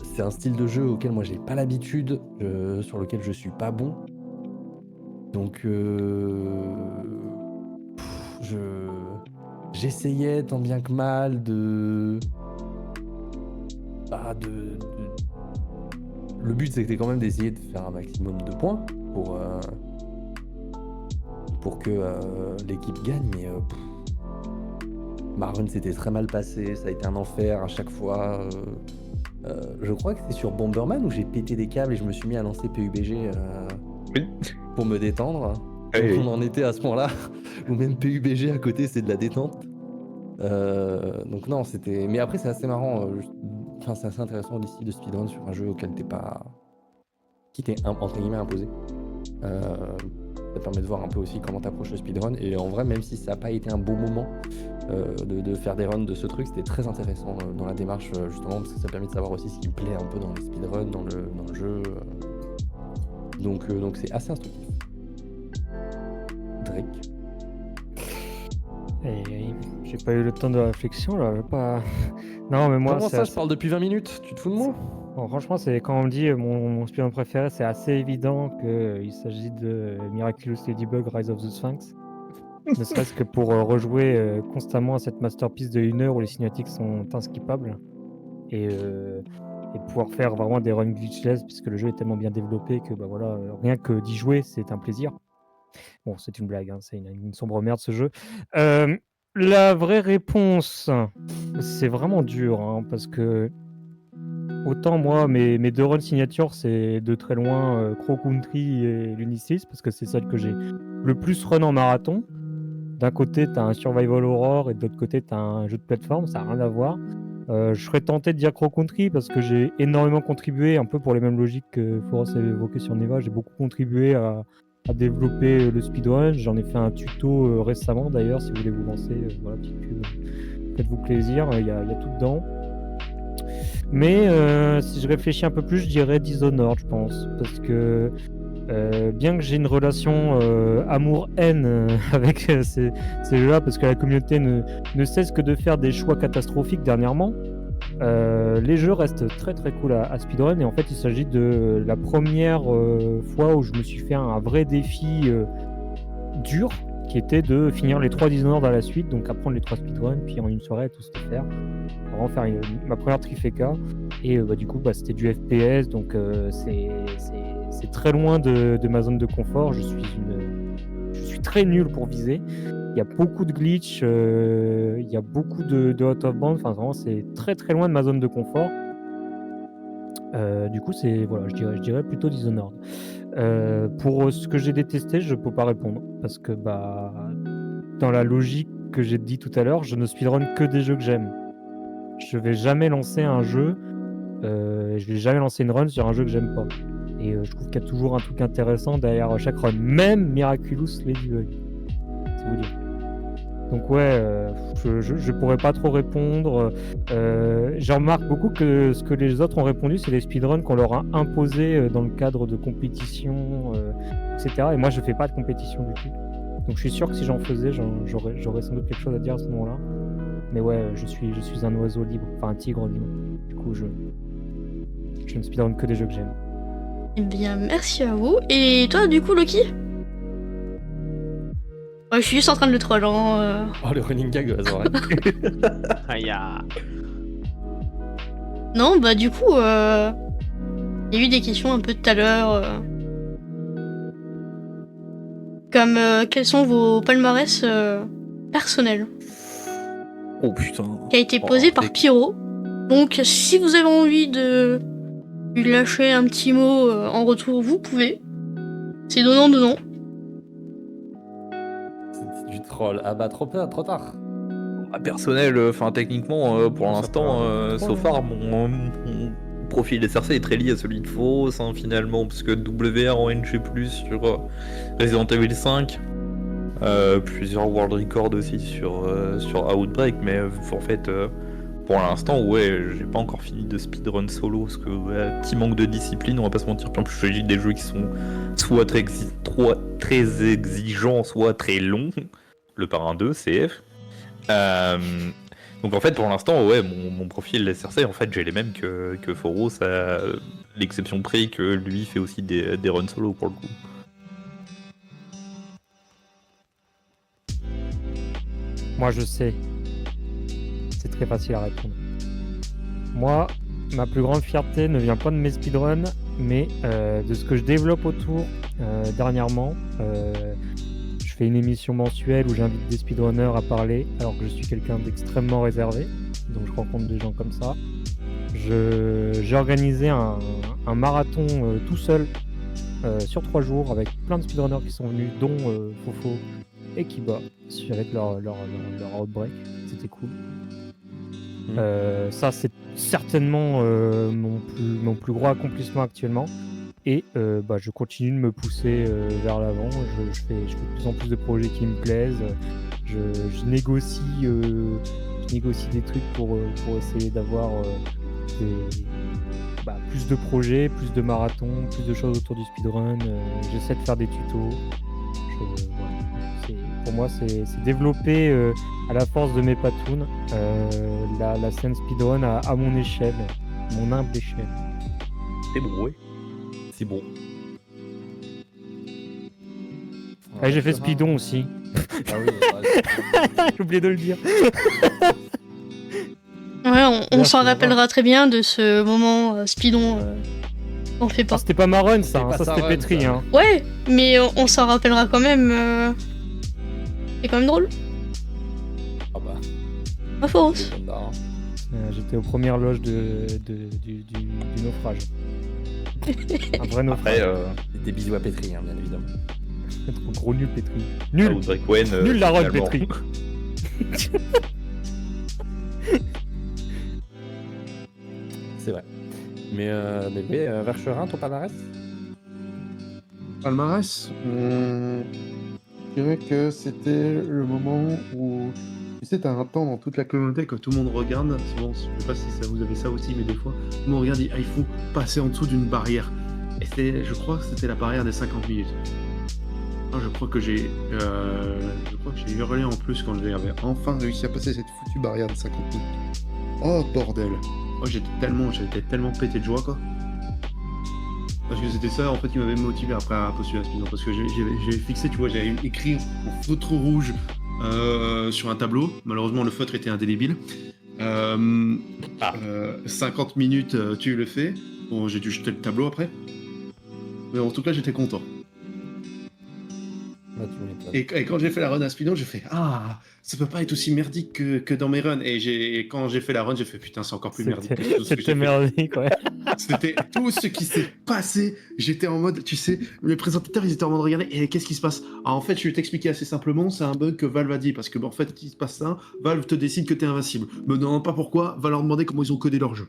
C'est un style de jeu auquel moi j'ai pas l'habitude, sur lequel je suis pas bon. Donc j'essayais tant bien que mal de... Le but c'était quand même d'essayer de faire un maximum de points pour que l'équipe gagne, mais ma run s'était très mal passée, ça a été un enfer à chaque fois. Je crois que c'est sur Bomberman où j'ai pété des câbles et je me suis mis à lancer PUBG pour me détendre. Oui. On en était à ce point-là, où même PUBG à côté c'est de la détente. Donc non, c'était... Mais après c'est assez marrant, c'est assez intéressant d'ici de speedrun sur un jeu auquel t'es pas... qui t'est entre guillemets imposé. Ça permet de voir un peu aussi comment t'approches le speedrun. Et en vrai, même si ça n'a pas été un beau moment de faire des runs de ce truc, c'était très intéressant dans la démarche, justement, parce que ça permet de savoir aussi ce qui me plaît un peu dans les speedruns, dans le jeu. Donc c'est assez instructif. Drake. Et j'ai pas eu le temps de réflexion là, pas. Non, mais moi, Comment c'est ça, je parle depuis 20 minutes? Tu te fous de moi? Bon, franchement, c'est quand on me dit mon speedrun préféré, c'est assez évident qu'il s'agit de Miraculous Ladybug Rise of the Sphinx. Ne serait-ce que pour rejouer constamment à cette masterpiece de 1 heure où les cinématiques sont inskippables et pouvoir faire vraiment des runs glitchless puisque le jeu est tellement bien développé que bah voilà, rien que d'y jouer, c'est un plaisir. Bon, c'est une blague, hein, c'est une sombre merde ce jeu. La vraie réponse, c'est vraiment dur hein, parce que autant moi, mes 2 runs signature, c'est de très loin Crow Country et l'Unisys parce que c'est celle que j'ai le plus run en marathon. D'un côté, tu as un Survival Horror et de l'autre côté, tu as un jeu de plateforme, ça n'a rien à voir. Je serais tenté de dire Crow Country parce que j'ai énormément contribué, un peu pour les mêmes logiques que Foros avait évoqué sur Neva. J'ai beaucoup contribué à développer le speedrun. J'en ai fait un tuto récemment d'ailleurs, si vous voulez vous lancer. Voilà, petite pub. Faites-vous plaisir, il y a tout dedans. Mais si je réfléchis un peu plus, je dirais Dishonored, je pense. Parce que bien que j'ai une relation amour-haine avec ces jeux-là, parce que la communauté ne cesse que de faire des choix catastrophiques dernièrement, les jeux restent très très cool à speedrun. Et en fait, il s'agit de la première fois où je me suis fait un vrai défi dur, qui était de finir les 3 Dishonored à la suite, donc apprendre les 3 speedruns, puis en une soirée tous les faire. Vraiment faire ma première trifecta. Et du coup, c'était du FPS, donc c'est très loin de ma zone de confort. Je suis très nul pour viser. Il y a beaucoup de glitch, il y a beaucoup de out of bounds. Enfin, vraiment, c'est très très loin de ma zone de confort. Du coup, voilà, je dirais plutôt Dishonored. Pour ce que j'ai détesté, je peux pas répondre parce que dans la logique que j'ai dit tout à l'heure, je ne speedrun que des jeux que j'aime. Je vais jamais lancer un jeu, je vais jamais lancer une run sur un jeu que j'aime pas. Et je trouve qu'il y a toujours un truc intéressant derrière chaque run, même Miraculous Ladybug. C'est vous dire. Donc ouais, je pourrais pas trop répondre. Je remarque beaucoup que ce que les autres ont répondu, c'est les speedruns qu'on leur a imposés dans le cadre de compétition, etc. Et moi, je fais pas de compétition du tout. Donc je suis sûr que si j'en faisais, j'aurais sans doute quelque chose à dire à ce moment-là. Mais ouais, je suis un oiseau libre, enfin un tigre libre. Du coup, je ne speedrun que des jeux que j'aime. Eh bien, merci à vous. Et toi, du coup, Loki? Ouais, je suis juste en train de le troll. Hein, Oh, le running gag de la oreilles. Aïe. Non, du coup, il y a eu des questions un peu tout à l'heure. Comme quels sont vos palmarès personnels? Oh putain. Qui a été posé par Pyro. Donc, si vous avez envie de lui lâcher un petit mot en retour, vous pouvez. C'est donnant. C'est du troll. Ah bah trop tard. Personnel, techniquement, pour Ça l'instant, peut so far, mon profil SRC est très lié à celui de Foros, finalement, parce que WR en NG+, sur Resident Evil 5, plusieurs world records aussi sur Outbreak, mais en fait, pour l'instant, ouais, j'ai pas encore fini de speedrun solo, parce que petit manque de discipline, on va pas se mentir, en plus je choisis des jeux qui sont soit très exigeants, soit très longs, le Parrain 2, CF. Donc en fait pour l'instant ouais mon profil SRC en fait j'ai les mêmes que Foros à l'exception près que lui fait aussi des runs solo pour le coup. Moi je sais. C'est très facile à répondre. Moi, ma plus grande fierté ne vient pas de mes speedruns, mais de ce que je développe autour dernièrement. Je fais une émission mensuelle où j'invite des speedrunners à parler, alors que je suis quelqu'un d'extrêmement réservé, donc je rencontre des gens comme ça. J'ai organisé un marathon tout seul sur 3 jours avec plein de speedrunners qui sont venus, dont Fofo et Kiba, avec leur Outbreak. C'était cool. Ça, c'est certainement mon plus gros accomplissement actuellement. Et je continue de me pousser vers l'avant. Je fais de plus en plus de projets qui me plaisent. Je négocie des trucs pour essayer d'avoir plus de projets, plus de marathons, plus de choses autour du speedrun. J'essaie de faire des tutos. Pour moi, c'est développer à la force de mes patounes la scène speedrun à mon échelle, mon humble échelle. C'est bon, ouais. C'est bon. Ah, j'ai fait Speedon aussi. Ah oui, J'ai oublié de le dire. Ouais, on Là, s'en c'est rappellera très bien de ce moment Speedon. On fait pas. Ah, c'était pas ma run, ça. C'était pas Ça, sa c'était run, pétri. ça. Hein. Ouais, mais on s'en rappellera quand même. C'est quand même drôle. Ah bah, Pas faux. c'est comme ça, hein. J'étais aux premières loges du naufrage. Un vrai naufrage. Après, Des bisous à Pétri, hein, bien évidemment. Trop gros nul pétri. Nul. Drakewen, Nul la run finalement. pétri. C'est vrai. Mais oui, Vercherin, ton palmarès? Palmarès, je dirais que c'était le moment où, tu sais, t'as un temps dans toute la communauté Quand tout le monde regarde, souvent, je sais pas si ça, vous avez ça aussi, mais des fois, tout le monde regarde et dit, il faut passer en dessous d'une barrière. Et je crois que c'était la barrière des 50 minutes. Non, je crois que j'ai hurlé en plus quand j'avais enfin réussi à passer cette foutue barrière de 50 minutes. Oh bordel. Oh, j'étais tellement pété de joie, quoi. Parce que c'était ça, en fait, qui m'avait motivé après à postuler à Speedon. Parce que j'avais fixé, tu vois, j'avais écrit en feutre rouge sur un tableau. Malheureusement, le feutre était indélébile. 50 minutes, tu le fais. Bon, j'ai dû jeter le tableau après. Mais en tout cas, j'étais content. Bah, tu m'étonnes. Et quand j'ai fait la run à Speedon, j'ai fait ça peut pas être aussi merdique que dans mes runs. Et quand j'ai fait la run, j'ai fait putain, c'est encore plus merdique que tout ce que j'ai C'était fait. merdique, ouais. C'était tout ce qui s'est passé. J'étais en mode, tu sais, les présentateurs, ils étaient en mode regarder, et qu'est-ce qui se passe? En fait, je vais t'expliquer assez simplement, c'est un bug que Valve a dit, parce que en fait, il se passe ça, Valve te décide que t'es invincible. Me demande pas pourquoi, va leur demander comment ils ont codé leur jeu.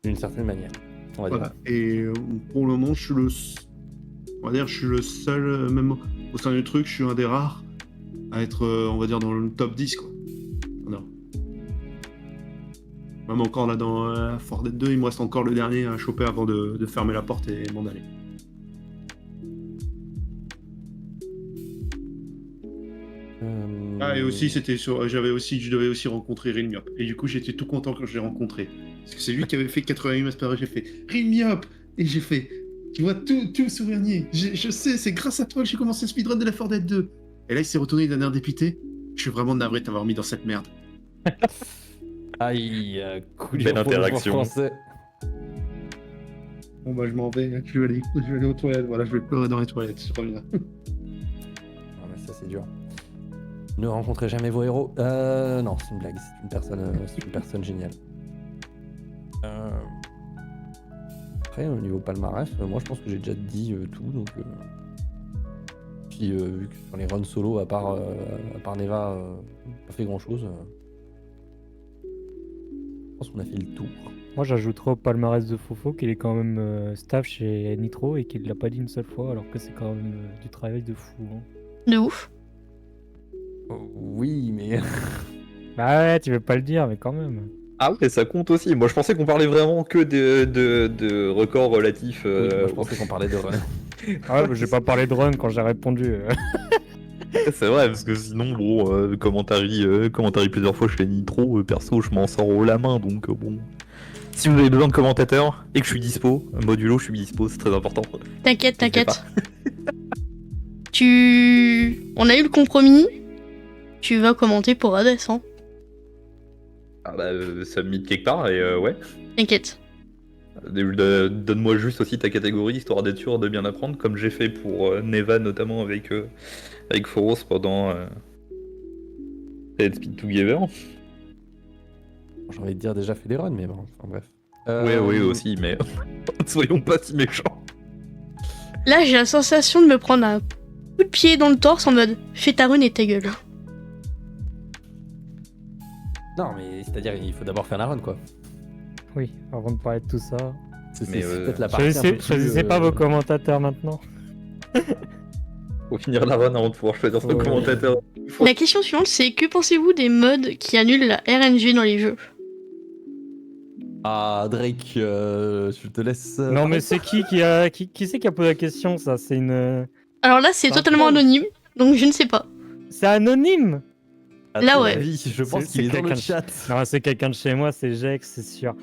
D'une certaine manière. On va Voilà. dire. Et pour le moment, je suis le seul, même au sein du truc, je suis un des rares à être, on va dire, dans le top 10, quoi. Voilà. Même encore là dans Fort Dead 2, il me reste encore le dernier à choper avant de fermer la porte et m'en aller. Et aussi, je devais aussi rencontrer Rilmiop. Et du coup, j'étais tout content quand je l'ai rencontré. Parce que c'est lui qui avait fait 88 miles par heure. J'ai fait Rilmiop! Et j'ai fait, tu vois, tout souvenir. Je sais, c'est grâce à toi que j'ai commencé le speedrun de la Fort Dead 2. Et là, il s'est retourné d'un air dépité. Je suis vraiment navré de t'avoir mis dans cette merde. Aïe, coup dur Belle pour le interaction. joueur français. Bon, bah, je m'en vais. Je vais aller aux toilettes. Voilà, je vais pleurer dans les toilettes. Je reviens. Ah, mais ça, c'est dur. Ne rencontrez jamais vos héros. Non, c'est une blague. C'est une personne géniale. Après, au niveau palmarès, moi, je pense que j'ai déjà dit tout. Donc, puis, vu que sur les runs solo, à part Neva, pas fait grand-chose. Je pense qu'on a fait le tour. Moi, j'ajouterais au palmarès de Fofo qu'il est quand même staff chez Nitro et qu'il l'a pas dit une seule fois, alors que c'est quand même du travail de fou. Hein. De ouf. Oui, mais. Bah ouais, tu veux pas le dire, mais quand même. Ah ouais, ça compte aussi. Moi, je pensais qu'on parlait vraiment que de records relatifs. Oui, moi, je pensais qu'on parlait de run. Ah ouais, j'ai pas parlé de run quand j'ai répondu. C'est vrai, parce que sinon, bon, commentary plusieurs fois chez Nitro, perso, je m'en sors haut la main, donc bon. Si vous avez besoin de commentateurs et que je suis dispo, modulo, je suis dispo, c'est très important. T'inquiète, N'hésitez t'inquiète. On a eu le compromis. Tu vas commenter pour Hades, hein. Ah bah, ça me mit quelque part, et ouais. T'inquiète. Donne-moi juste aussi ta catégorie, histoire d'être sûr de bien apprendre, comme j'ai fait pour Neva, notamment avec Foros pendant Let's Speed Together. J'ai envie de dire déjà fait des runs, mais bon, enfin bref. Oui, aussi, mais soyons pas si méchants. Là, j'ai la sensation de me prendre un coup de pied dans le torse en mode fais ta run et ta gueule. Non, mais c'est-à-dire il faut d'abord faire la run, quoi. Oui, avant de parler de tout ça. C'est Mais, peut-être la partie un peu Choisissez, plus, choisissez pas vos commentateurs maintenant. Faut finir la run avant de pouvoir choisir son Ouais. commentateur. La question suivante, c'est que pensez-vous des mods qui annulent la RNG dans les jeux? Ah, Drake, je te laisse. Non, mais c'est qui c'est qui a posé la question, ça? C'est une. Alors là, c'est C'est un totalement troll. anonyme, donc je ne sais pas. C'est anonyme! À Là, ton ouais. avis, je pense C'est qu'il est dans le quelqu'un de- chat. Non, c'est quelqu'un de chez moi, c'est Jex, c'est sûr.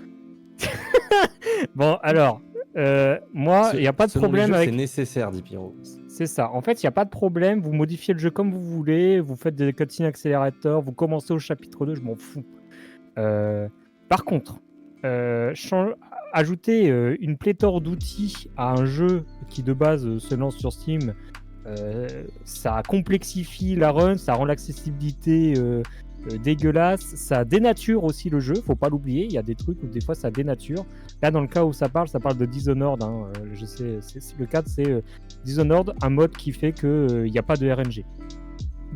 Bon, alors, moi, il n'y a pas de Selon les problème jeux, avec. C'est nécessaire, dit Pyro. C'est ça. En fait, il n'y a pas de problème. Vous modifiez le jeu comme vous voulez. Vous faites des cutscenes accélérateurs. Vous commencez au chapitre 2. Je m'en fous. Par contre, ajouter une pléthore d'outils à un jeu qui de base se lance sur Steam, ça complexifie la run. Ça rend l'accessibilité dégueulasse. Ça dénature aussi le jeu. Faut pas l'oublier. Il y a des trucs où des fois ça dénature. Là, dans le cas où ça parle de Dishonored. Hein, je sais, le cadre, c'est Dishonored, un mode qui fait qu'il n'y a pas de RNG.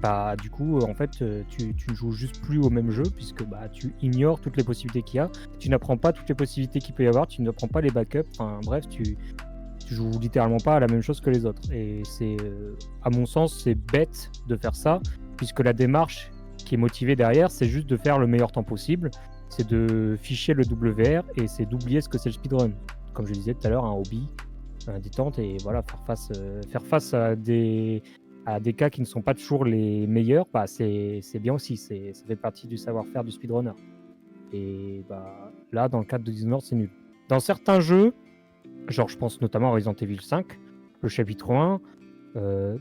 Bah, du coup, en fait, tu ne joues juste plus au même jeu puisque bah, tu ignores toutes les possibilités qu'il y a. Tu n'apprends pas toutes les possibilités qu'il peut y avoir. Tu n'apprends pas les backups. Enfin, bref, tu joues littéralement pas à la même chose que les autres. Et c'est, à mon sens, c'est bête de faire ça puisque la démarche qui est motivée derrière, c'est juste de faire le meilleur temps possible. C'est de ficher le WR et c'est d'oublier ce que c'est le speedrun. Comme je disais tout à l'heure, un hobby, un détente et voilà, faire face à des cas qui ne sont pas toujours les meilleurs, bah c'est bien aussi. Ça fait partie du savoir-faire du speedrunner. Et bah là, dans le cadre de Dishonored, c'est nul. Dans certains jeux, genre je pense notamment à Resident Evil 5, le chapitre 1.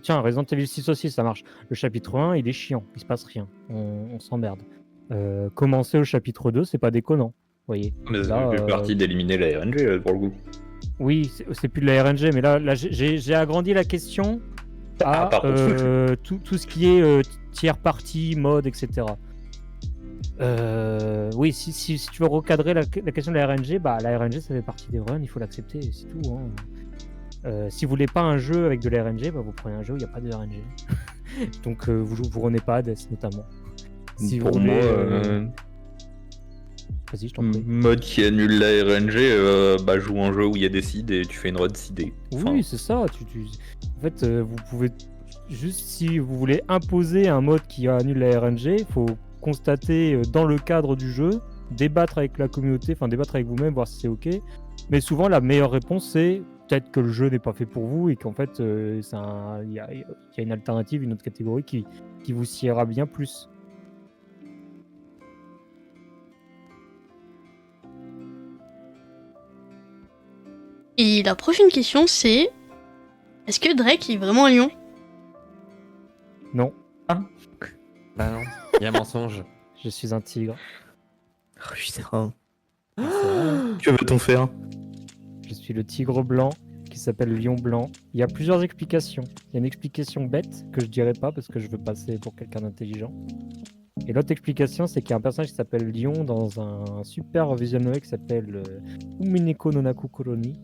Tiens, Resident Evil 6 aussi, ça marche. Le chapitre 1, il est chiant, il se passe rien, on s'emmerde. Commencer au chapitre 2, c'est pas déconnant, vous voyez. Mais Là, c'est parti d'éliminer la RNG pour le coup. Oui, c'est plus de la RNG, mais là j'ai agrandi la question à pardon. tout ce qui est tiers partie, mode, etc. Oui, si tu veux recadrer la question de la RNG, bah la RNG ça fait partie des runs, il faut l'accepter, c'est tout. Hein. Si vous voulez pas un jeu avec de la RNG, bah vous prenez un jeu où il n'y a pas de RNG. Donc vous renez pas Hades notamment. Si Pour vous voulez, moi, vas-y, je t'en prie. mode qui annule la RNG, bah joue un jeu où il y a des seeds et tu fais une run seedée. Enfin, Oui, c'est ça. En fait, vous pouvez juste, si vous voulez imposer un mode qui annule la RNG, il faut constater dans le cadre du jeu, débattre avec la communauté, enfin débattre avec vous-même, voir si c'est ok. Mais souvent, la meilleure réponse, c'est peut-être que le jeu n'est pas fait pour vous et qu'en fait, il y a une alternative, une autre catégorie qui vous siera bien plus. Et la prochaine question, c'est... Est-ce que Drake est vraiment un lion? Non, Bah non, il y a mensonge. je suis un tigre. Oh, putain. C'est vrai. Que veut-on faire? Je suis le tigre blanc qui s'appelle Lion Blanc. Il y a plusieurs explications. Il y a une explication bête que je dirais pas parce que je veux passer pour quelqu'un d'intelligent. Et l'autre explication, c'est qu'il y a un personnage qui s'appelle Lion dans un super visual novel qui s'appelle Umineko no Naku Koroni,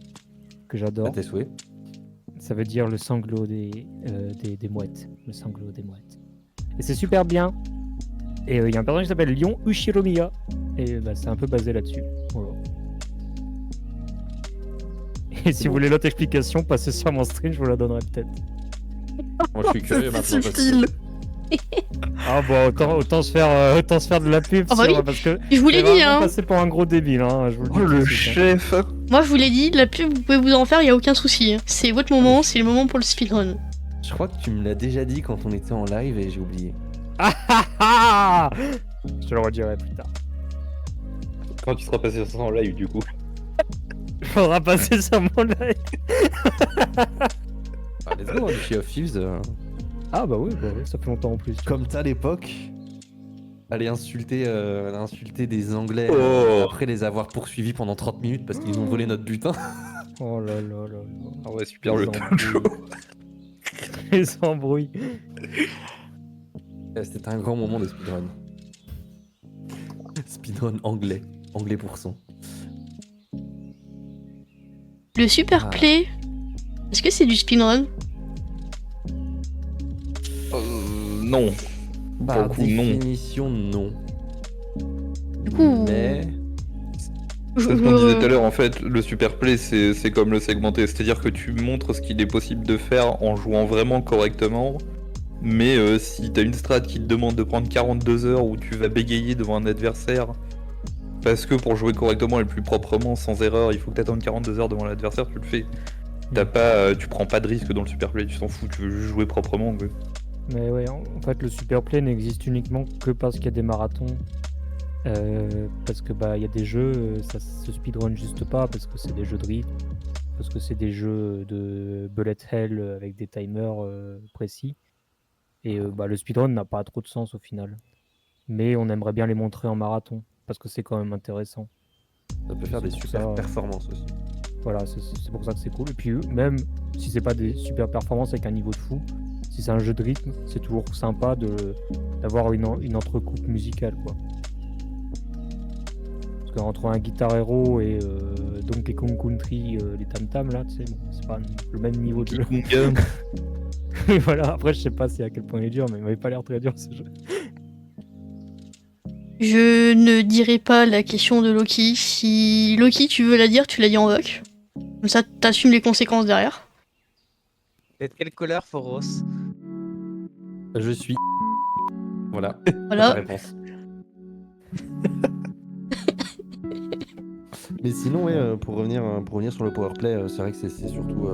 que À j'adore. tes souhaits. Ça veut dire le sanglot des mouettes. Le sanglot des mouettes. Et c'est super bien. Et il y a un personnage qui s'appelle Lion Ushiromiya. Et bah, c'est un peu basé là-dessus. Voilà. Et si vous voulez l'autre explication, passez sur mon stream, je vous la donnerai peut-être. Moi, je suis curieux maintenant. parce que- Ah bon, autant se faire de la pub, Ah bah sur- oui. parce que Je vous l'ai je vais dit, vraiment hein. passer pour un gros débile, hein. Je vous le dis Oh tout le de suite, hein. chef. Moi, je vous l'ai dit, la pub, vous pouvez vous en faire, il n'y a aucun souci. Hein. C'est votre moment, c'est le moment pour le speedrun. Je crois que tu me l'as déjà dit quand on était en live et j'ai oublié. Ah je te le redirai plus tard. Quand tu seras passé sur en live du coup. Il faudra passer sur mon live. Ah, let's go, hein, du Sea of Thieves. Ah bah oui, ça fait longtemps en plus. Comme t'as à l'époque, aller insulter des Anglais après les avoir poursuivis pendant 30 minutes parce qu'ils ont volé notre butin. Oh là là là là. Ah ouais, super le Les talk show. Les embrouilles. C'était un grand moment de speedrun. Speedrun anglais. Anglais pour cent. Le super Ah. play, est-ce que c'est du speedrun? Non. Par le coup, non. définition, non. Du coup, Mais Je- C'est ce qu'on disait je- tout à l'heure, en fait, le superplay, c'est comme le segmenté. C'est-à-dire que tu montres ce qu'il est possible de faire en jouant vraiment correctement. Mais si t'as une strat qui te demande de prendre 42 heures où tu vas bégayer devant un adversaire, parce que pour jouer correctement et plus proprement, sans erreur, il faut que t'attendes 42 heures devant l'adversaire, tu le fais. Tu prends pas de risque dans le superplay, tu t'en fous, tu veux juste jouer proprement. Quoi. Mais ouais, en fait, le superplay n'existe uniquement que parce qu'il y a des marathons. Parce que il y a des jeux, ça se speedrun juste pas, parce que c'est des jeux de rythme, parce que c'est des jeux de bullet hell avec des timers précis. Et le speedrun n'a pas trop de sens au final. Mais on aimerait bien les montrer en marathon, parce que c'est quand même intéressant. Ça peut faire des C'est pour super ça, performances aussi. Voilà, c'est pour ça que c'est cool. Et puis même si c'est pas des super performances avec un niveau de fou, si c'est un jeu de rythme, c'est toujours sympa d'avoir une entrecoupe musicale, quoi. Parce qu'entre un Guitar Hero et Donkey Kong Country, les tam tam là, tu sais, bon, c'est pas le même niveau de jeu. Et voilà, après je sais pas à quel point il est dur, mais il m'avait pas l'air très dur ce jeu. Je ne dirai pas la question de Loki. Si Loki, tu veux la dire, tu la dis en voc. Comme ça, t'assumes les conséquences derrière. T'es de quelle couleur, Foros? Je suis. Voilà. Voilà. Ta réponse. Mais sinon, ouais, pour revenir sur le powerplay, c'est vrai que c'est surtout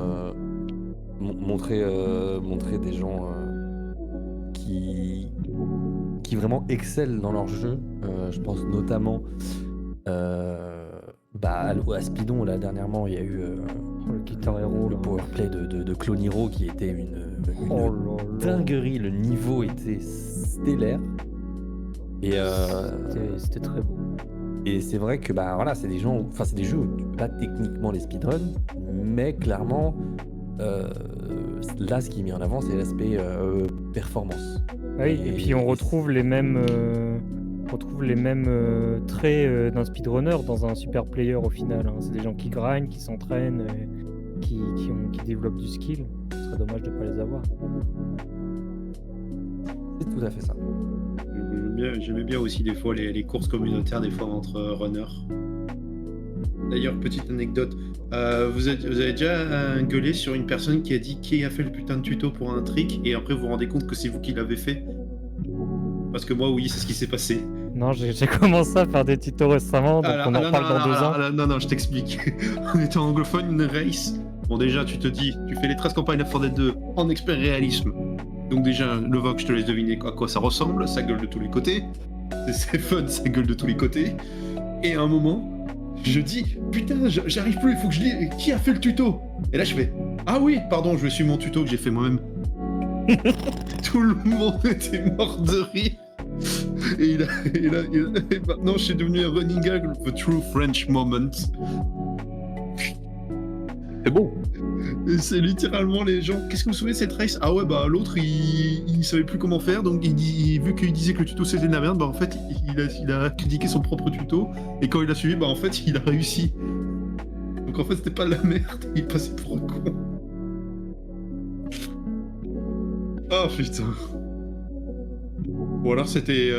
montrer des gens qui vraiment excellent dans leur jeu. Je pense notamment à Speedon, là, dernièrement, il y a eu Le Guitar Hero, le là. powerplay de Cloniro qui était une Oh là là. dinguerie. Le niveau était stellaire. Et C'était très beau. Et c'est vrai que voilà, c'est des gens, enfin c'est des jeux où tu peux pas techniquement les speedrun, mais clairement là ce qui est mis en avant c'est l'aspect performance. Oui, et puis on retrouve les mêmes traits d'un speedrunner dans un super player au final. Hein. C'est des gens qui grindent, qui s'entraînent, qui développent du skill. Ce serait dommage de ne pas les avoir. C'est tout à fait ça. J'aimais bien aussi des fois les courses communautaires des fois entre runners. D'ailleurs, petite anecdote, vous avez déjà gueulé sur une personne qui a dit qui a fait le putain de tuto pour un trick et après vous vous rendez compte que c'est vous qui l'avez fait? Parce que moi oui, c'est ce qui s'est passé. Non, j'ai commencé à faire des tutos récemment, donc on en reparle dans 2 ans. Non, je t'explique. On était en anglophone, une race. Bon déjà, tu te dis, tu fais les 13 campagnes Left 4 Dead 2 en expert réalisme. Donc déjà, le VOC, je te laisse deviner à quoi ça ressemble, ça gueule de tous les côtés. C'est fun, ça gueule de tous les côtés. Et à un moment, je dis, putain, j'arrive plus, il faut que je lise. Qui a fait le tuto? Et là, je fais, ah oui, pardon, je suis mon tuto que j'ai fait moi-même. Tout le monde était mort de rire. Et maintenant, je suis devenu un running gag, the true French moment. C'est bon. Et c'est littéralement les gens. Qu'est-ce que vous souvenez de cette race? Ah ouais, l'autre il savait plus comment faire, donc vu qu'il disait que le tuto c'était de la merde, en fait il a critiqué son propre tuto, et quand il a suivi, en fait il a réussi. Donc en fait c'était pas de la merde, il passait pour un con. Oh putain. Ou alors c'était.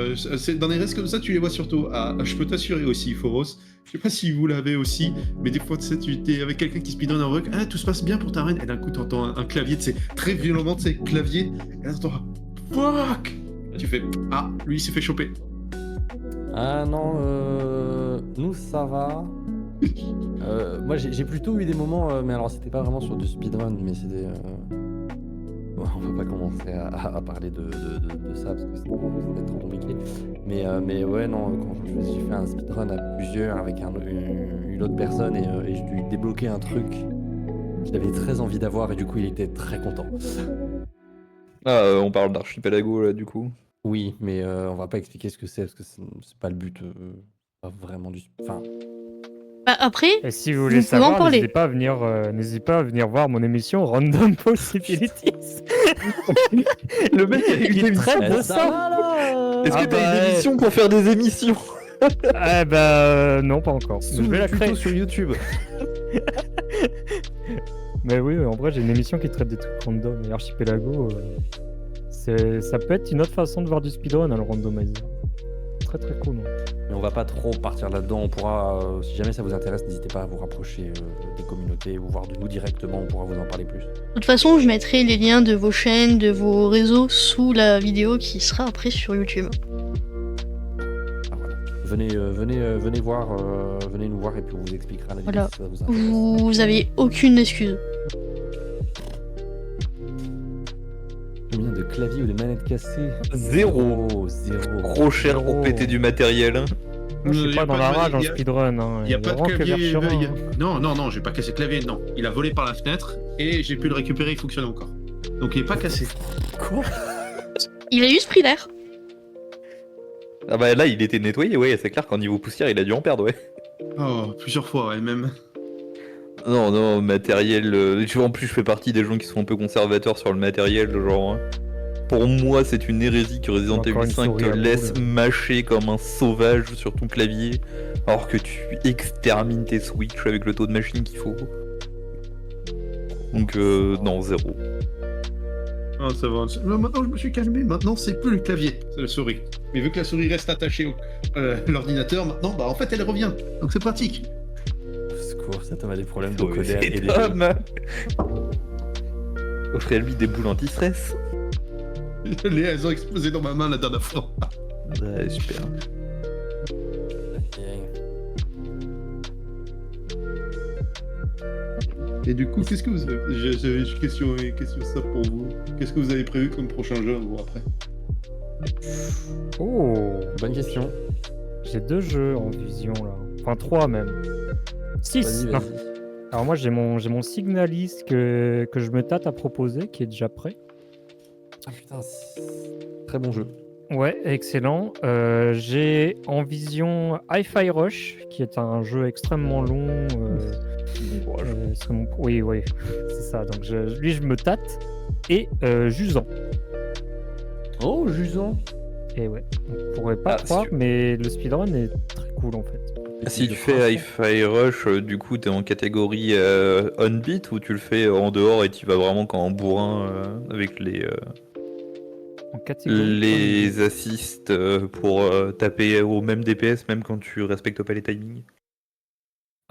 Dans les races comme ça, tu les vois surtout. Je peux t'assurer aussi, Foros. Je sais pas si vous l'avez aussi, mais des fois, tu sais, tu es avec quelqu'un qui speedrun un rock. Ah, tout se passe bien pour ta reine. Et d'un coup, t'entends un clavier, tu sais, très violemment, tu sais, clavier. Et là, t'entends. Fuck! Là, tu fais. Ah, lui, il s'est fait choper. Ah non, nous ça va. Moi j'ai plutôt eu des moments, mais alors c'était pas vraiment sur du speedrun, mais c'était. On va pas commencer à parler de ça parce que c'est trop compliqué. Mais ouais, non, quand j'ai fait un speedrun à plusieurs avec une autre personne et je lui débloquais un truc qu'il avait très envie d'avoir et du coup il était très content. Ah, on parle d'Archipelago là du coup. Oui, mais on va pas expliquer ce que c'est parce que c'est pas le but, pas vraiment du. Enfin. Après, Et si vous voulez savoir, n'hésitez pas à venir voir mon émission Random Possibilities. Le mec il traite de ça. Est-ce que t'as une émission pour faire des émissions? Non, pas encore. Je vais la créer sur YouTube. Mais oui, en vrai, j'ai une émission qui traite des trucs random. Et Archipelago, ça peut être une autre façon de voir du speedrun, le randomizer. très très cool. Mais on va pas trop partir là-dedans. On pourra, si jamais ça vous intéresse, n'hésitez pas à vous rapprocher des communautés ou voir de nous directement. On pourra vous en parler plus. De toute façon, je mettrai les liens de vos chaînes, de vos réseaux sous la vidéo qui sera après sur YouTube. Ah, voilà. Venez voir, venez nous voir et puis on vous expliquera la Voilà. si ça vous intéresse. Vous avez aucune excuse. Combien de claviers ou de manettes cassées? Zéro. Oh, zéro. Trop cher pour péter du matériel. hein. Moi, je Y suis a pas dans pas la de- rage en y a- speedrun. Hein. Il n'y a pas de vraiment que clavier. Vercherin, hein. Non, j'ai pas cassé le clavier, non. Il a volé par la fenêtre et j'ai pu le récupérer, il fonctionne encore. Donc il est pas cassé. Quoi? Il a eu ce prix d'air. Ah bah là, il était nettoyé, ouais, c'est clair qu'en niveau poussière, il a dû en perdre, ouais. Oh, plusieurs fois, ouais, même. Non, matériel. Tu vois, en plus, je fais partie des gens qui sont un peu conservateurs sur le matériel, genre. Pour moi, c'est une hérésie que Resident Encore Evil une 5 te souris à laisse boule. mâcher comme un sauvage sur ton clavier, alors que tu extermines tes switches avec le taux de machine qu'il faut. Donc, non, zéro. Ah, ça va. Non, maintenant, je me suis calmé. Maintenant, c'est plus le clavier, c'est la souris. Mais vu que la souris reste attachée à l'ordinateur, maintenant, bah en fait, elle revient. Donc c'est pratique. Au secours, ça m'a des problèmes de Ouais, coder et c'est des Tom. Offrez-lui des boules anti-stress. Elles ont explosé dans ma main la dernière fois. Ouais, super. Et du coup, qu'est-ce que vous avez... J'avais une question ça pour vous. Qu'est-ce que vous avez prévu comme prochain jeu, vous, après? Oh, Bonne question. j'ai 2 jeux en vision là. Enfin 3 même. 6. Vas-y, vas-y. Alors moi j'ai mon Signalis que je me tâte à proposer qui est déjà prêt. Ah putain, très bon jeu. Ouais, excellent. J'ai en vision Hi-Fi Rush qui est un jeu extrêmement long. Oui, c'est ça. Donc lui je me tâte. Et Jusant. Oh, Jusant. Et ouais, on pourrait pas Ah, croire, si- mais le speedrun est très cool en fait. Si tu fais Hi-Fi Rush, du coup, t'es en catégorie on-beat ou tu le fais en dehors et tu vas vraiment quand en bourrin avec En catégorie. les assists pour taper au même DPS, même quand tu respectes pas les timings.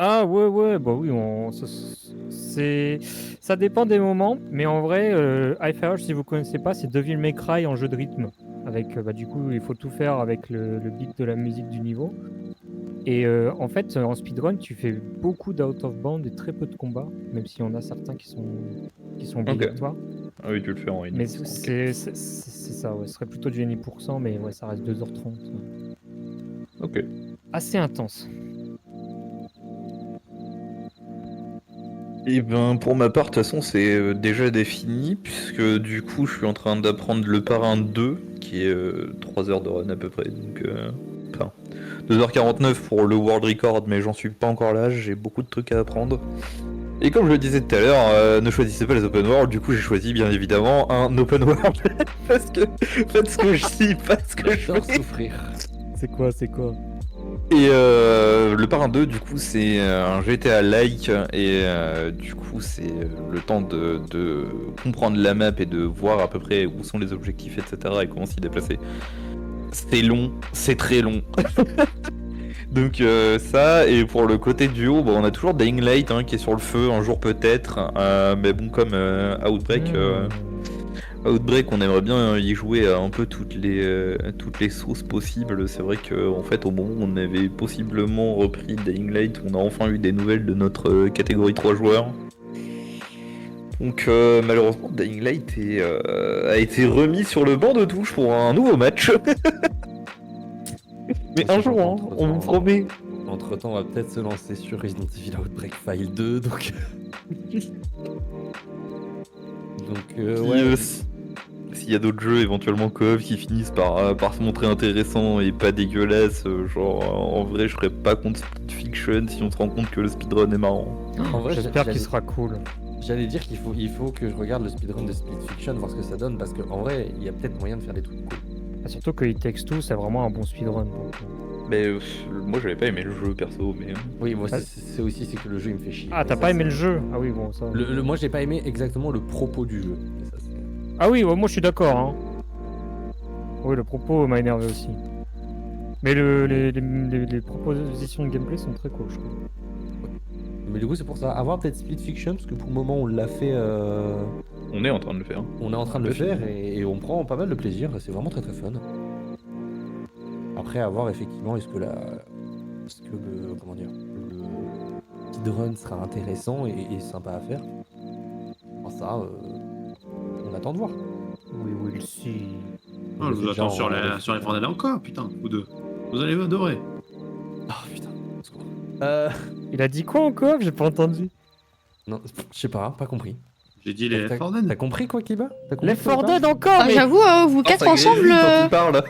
Ah ouais, bah oui, ça dépend des moments, mais en vrai, Hi-Fi Rush, si vous connaissez pas, c'est Devil May Cry en jeu de rythme. Avec, du coup, il faut tout faire avec le beat de la musique du niveau. Et en fait, en speedrun, tu fais beaucoup d'out of bound et très peu de combats, même s'il y en a certains qui sont obligatoires. Ah oui, tu le fais en rythme. Mais c'est ça, ouais, ce serait plutôt du NI%, mais ouais, ça reste 2h30. Ok. Assez intense. Et ben pour ma part, de toute façon, c'est déjà défini, puisque du coup, je suis en train d'apprendre le Parrain 2, qui est 3 heures de run à peu près. Donc, enfin, 2h49 pour le World Record, mais j'en suis pas encore là, j'ai beaucoup de trucs à apprendre. Et comme je le disais tout à l'heure, ne choisissez pas les open world, du coup j'ai choisi bien évidemment un open world, parce que faites ce que je dis, pas ce que je J'adore fais. souffrir. C'est quoi? Et le Parrain 2, du coup, c'est un GTA-like, et du coup, c'est le temps de comprendre la map et de voir à peu près où sont les objectifs, etc., et comment s'y déplacer. C'est long, c'est très long. Donc ça, et pour le côté duo, bon, on a toujours Dying Light qui est sur le feu, un jour peut-être, mais bon, comme Outbreak... Outbreak, on aimerait bien y jouer à un peu toutes les sauces possibles. C'est vrai qu'en fait, au moment où on avait possiblement repris Dying Light, on a enfin eu des nouvelles de notre catégorie 3 joueurs. Donc malheureusement, Dying Light a été remis sur le banc de touche pour un nouveau match. Mais un jour, on vous promet. Entre temps, on va peut-être se lancer sur Resident Evil Outbreak File 2, donc. Ouais. S'il y a d'autres jeux éventuellement coop qui finissent par se montrer intéressants et pas dégueulasses, genre en vrai je serais pas contre Split Fiction si on se rend compte que le speedrun est marrant. En vrai, J'espère qu'il sera cool. J'allais dire qu'il faut que je regarde le speedrun de Split Fiction, voir ce que ça donne, parce qu'en vrai, il y a peut-être moyen de faire des trucs cool. Surtout que It Takes Two, c'est vraiment un bon speedrun. Mais moi j'avais pas aimé le jeu perso, mais. Oui, moi c'est aussi que le jeu il me fait chier. Ah, t'as Mais pas ça, aimé le c'est- jeu? Ah oui, bon, ça. Moi j'ai pas aimé exactement le propos du jeu. Mais ça, c'est- Ah oui, ouais, moi je suis d'accord. Hein. Oui, le propos m'a énervé aussi. Mais les propositions de gameplay sont très cool, je trouve. Mais du coup, c'est pour ça. Avoir peut-être Split Fiction, parce que pour le moment, on l'a fait. On est en train de le faire. On est en train de le faire et on prend pas mal de plaisir. C'est vraiment très très fun. Après, à voir effectivement, est-ce que le comment dire, le speedrun sera intéressant et sympa à faire. Enfin, ça, on attend de voir. Oui, oui, si. Ah, je vous attends sur les Fortnite encore, putain, vous deux. Vous allez adorer. Ah putain. au secours. Il a dit quoi en coop? J'ai pas entendu. Non, je sais pas compris. J'ai dit les T'as Fortnite. compris quoi, Kiba? Les Left 4 Dead encore, mais... J'avoue, vous quatre ça ensemble. grésille quand il parle.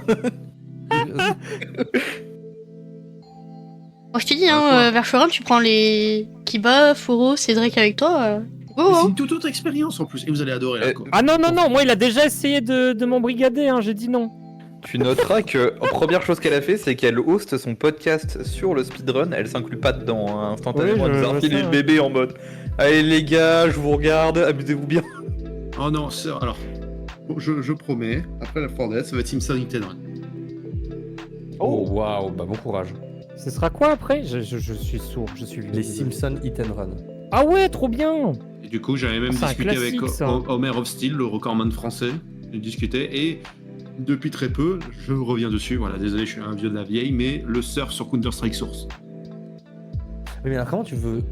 Moi, je t'ai dit, hein, Vercherin, tu prends les Kiba, Foro, Cédric avec toi. Mais Oh, c'est oh. une toute autre expérience en plus, et vous allez adorer la co. Ah non, non, non, moi il a déjà essayé de m'embrigader, hein, j'ai dit non. Tu noteras que première chose qu'elle a fait, c'est qu'elle host son podcast sur le speedrun. Elle s'inclut pas dedans, hein, instantanément. Oui, Elle je nous a vois refilé ça, le bébé en mode allez les gars, je vous regarde, amusez-vous bien. Oh non, alors, je promets, après la Fortnite, ça va être Simpson Hit and Run. Oh waouh, bah bon courage. Ce sera quoi après? Je suis sourd, je suis... Les Simpsons Hit and Run. Ah ouais, trop bien. Et du coup, j'avais même C'est un discuté avec classique, ça. Homer of Steel, le recordman français. J'ai discuté et depuis très peu, je reviens dessus. Voilà, désolé, je suis un vieux de la vieille, mais le surf sur Counter-Strike Source. Oui, mais alors comment tu veux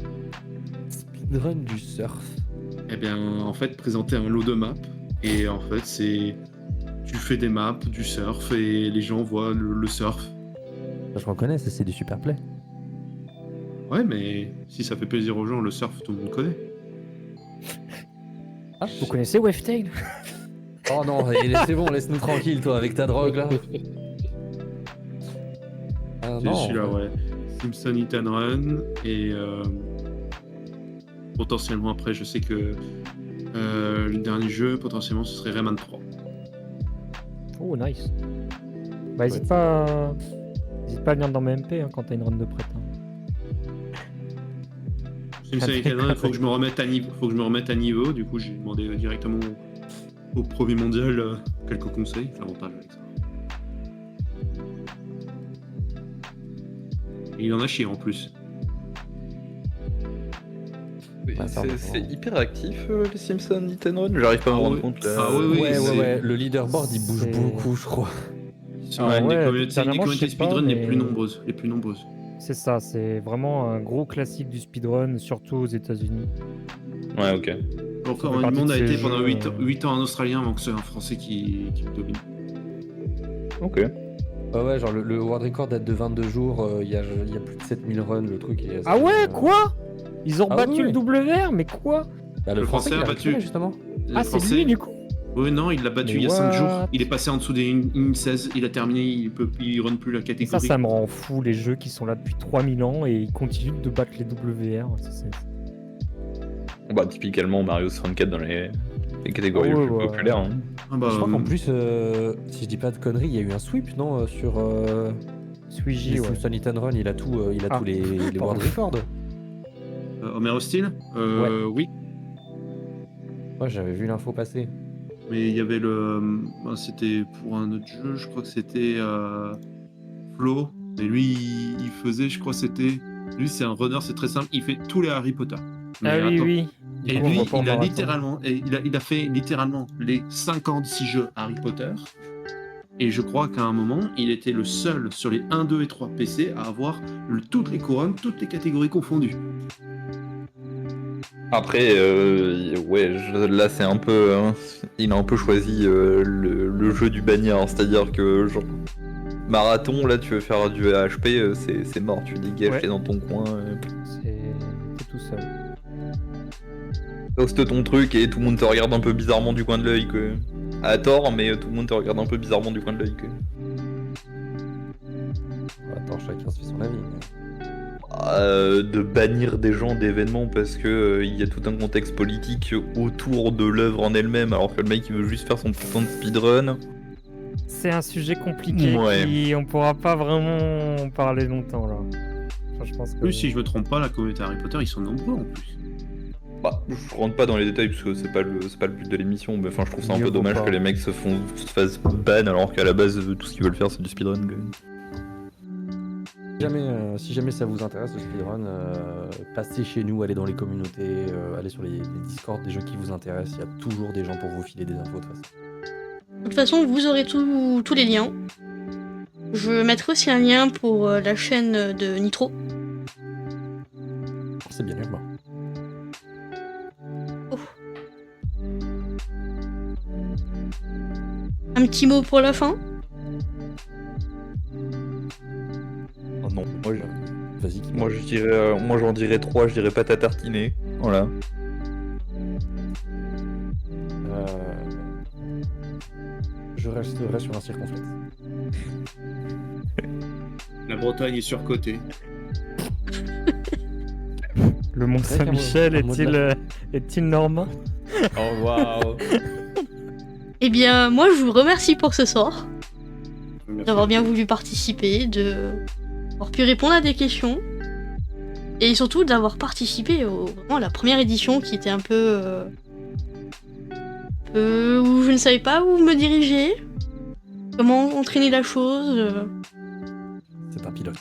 speedrun du surf? Eh bien, en fait, présenter un lot de maps. Et en fait, c'est. Tu fais des maps, du surf, et les gens voient le surf. Je reconnais, c'est du super play. Ouais, mais si ça fait plaisir aux gens, le surf, tout le monde connaît. Vous connaissez Wavetail? Oh non, c'est bon, laisse-nous tranquille toi avec ta drogue là. Ah C'est non. celui-là, ouais. Simpson Hit and Run, et potentiellement après, je sais que le dernier jeu, potentiellement, ce serait Rayman 3. Oh, nice. Bah, hésite pas à venir dans mes MP hein, quand t'as une run de prête. Hein. Simpson Hit and Run, faut que je me remette à niveau. Du coup, j'ai demandé directement au premier mondial quelques conseils. L'avantage avec ça. Et il en a chié en plus. Bah, ça, C'est hyper actif les Simpsons Hit and Run. J'arrive pas à me rendre compte là. Ah oui, Ouais. Le leaderboard il bouge c'est- beaucoup, je crois. C'est Ah une ouais, des communautés dernièrement, je sais speedrun pas, les mais- plus nombreuses. C'est ça, c'est vraiment un gros classique du speedrun, surtout aux États-Unis. Ouais, ok. Encore, fait le partie monde de a ces été pendant jeux, 8 ans un Australien avant que ce soit un Français qui le domine. Ok. Ouais, genre le world record date de 22 jours, il y a plus de 7000 runs, le truc est... Ah ouais, quoi? Ils ont Ah battu oui. le WR, mais quoi? Bah, Le Français il a battu. récupéré, justement. Ah, c'est lui du coup? Oui, non, il l'a battu Mais il y a 5 jours. what? Il est passé en dessous des in 16, il a terminé, il run plus la Et catégorie. ça me rend fou, les jeux qui sont là depuis 3000 ans et ils continuent de battre les WR. Bah, typiquement Mario 64 dans les catégories Ah ouais, les plus ouais. populaires. Hein. Ah bah, Je crois qu'en plus, si je dis pas de conneries, il y a eu un sweep, non, sur Suigi, les ouais. Simpson Hit and Run, il a tous Ah. les Pardon. world records. Homer Hostile Oui. Ouais, j'avais vu l'info passer. Mais il y avait c'était pour un autre jeu, je crois que c'était Flo. Et lui, il faisait, je crois que c'était. Lui, c'est un runner, c'est très simple, il fait tous les Harry Potter. Mais Ah oui, attends. oui. Du Et coup, on lui, va pas en il a marathon. littéralement, il a fait littéralement les 56 jeux Harry Potter. Et je crois qu'à un moment, il était le seul sur les 1, 2 et 3 PC à avoir toutes les couronnes, toutes les catégories confondues. Après, ouais, là c'est un peu. Hein, il a un peu choisi le jeu du bagnard, c'est-à-dire que genre. Marathon, là tu veux faire du HP, c'est mort, tu dégages, Ouais. t'es dans ton coin. T'es tout seul. Poste ton truc et tout le monde te regarde un peu bizarrement du coin de l'œil, quoi. À tort, mais tout le monde te regarde un peu bizarrement du coin de l'œil, quoi. Attends, chacun se fait son avis. De bannir des gens d'événements parce que il y a tout un contexte politique autour de l'œuvre en elle-même, alors que le mec il veut juste faire son putain de speedrun. C'est un sujet compliqué Ouais. qui on pourra pas vraiment en parler longtemps là. Enfin, je pense que... Plus, si je me trompe pas, la communauté Harry Potter, ils sont nombreux en plus. Bah, je rentre pas dans les détails parce que c'est pas le but de l'émission, mais enfin je trouve ça un Mieux peu vaut dommage pas. que les mecs se fassent ban alors qu'à la base tout ce qu'ils veulent faire c'est du speedrun. Si jamais ça vous intéresse le speedrun, passez chez nous, allez dans les communautés, allez sur les Discord des jeux qui vous intéressent, il y a toujours des gens pour vous filer des infos de toute façon. De toute façon, vous aurez tous les liens. Je mettrai aussi un lien pour la chaîne de Nitro. C'est bien urbain. Un petit mot pour la fin? Oh non, Vas-y, moi j'en dirais 3, je dirais pâte à tartiner. Voilà. Je resterai sur un circonflexe. La Bretagne est surcotée. Le Mont Saint-Michel un mot de est-il normand? Oh waouh. Eh bien, moi, je vous remercie pour ce soir, Merci. d'avoir bien voulu participer, d'avoir pu répondre à des questions, et surtout d'avoir participé vraiment à la première édition qui était un peu... où je ne savais pas où me diriger, comment entraîner la chose. C'est un pilote.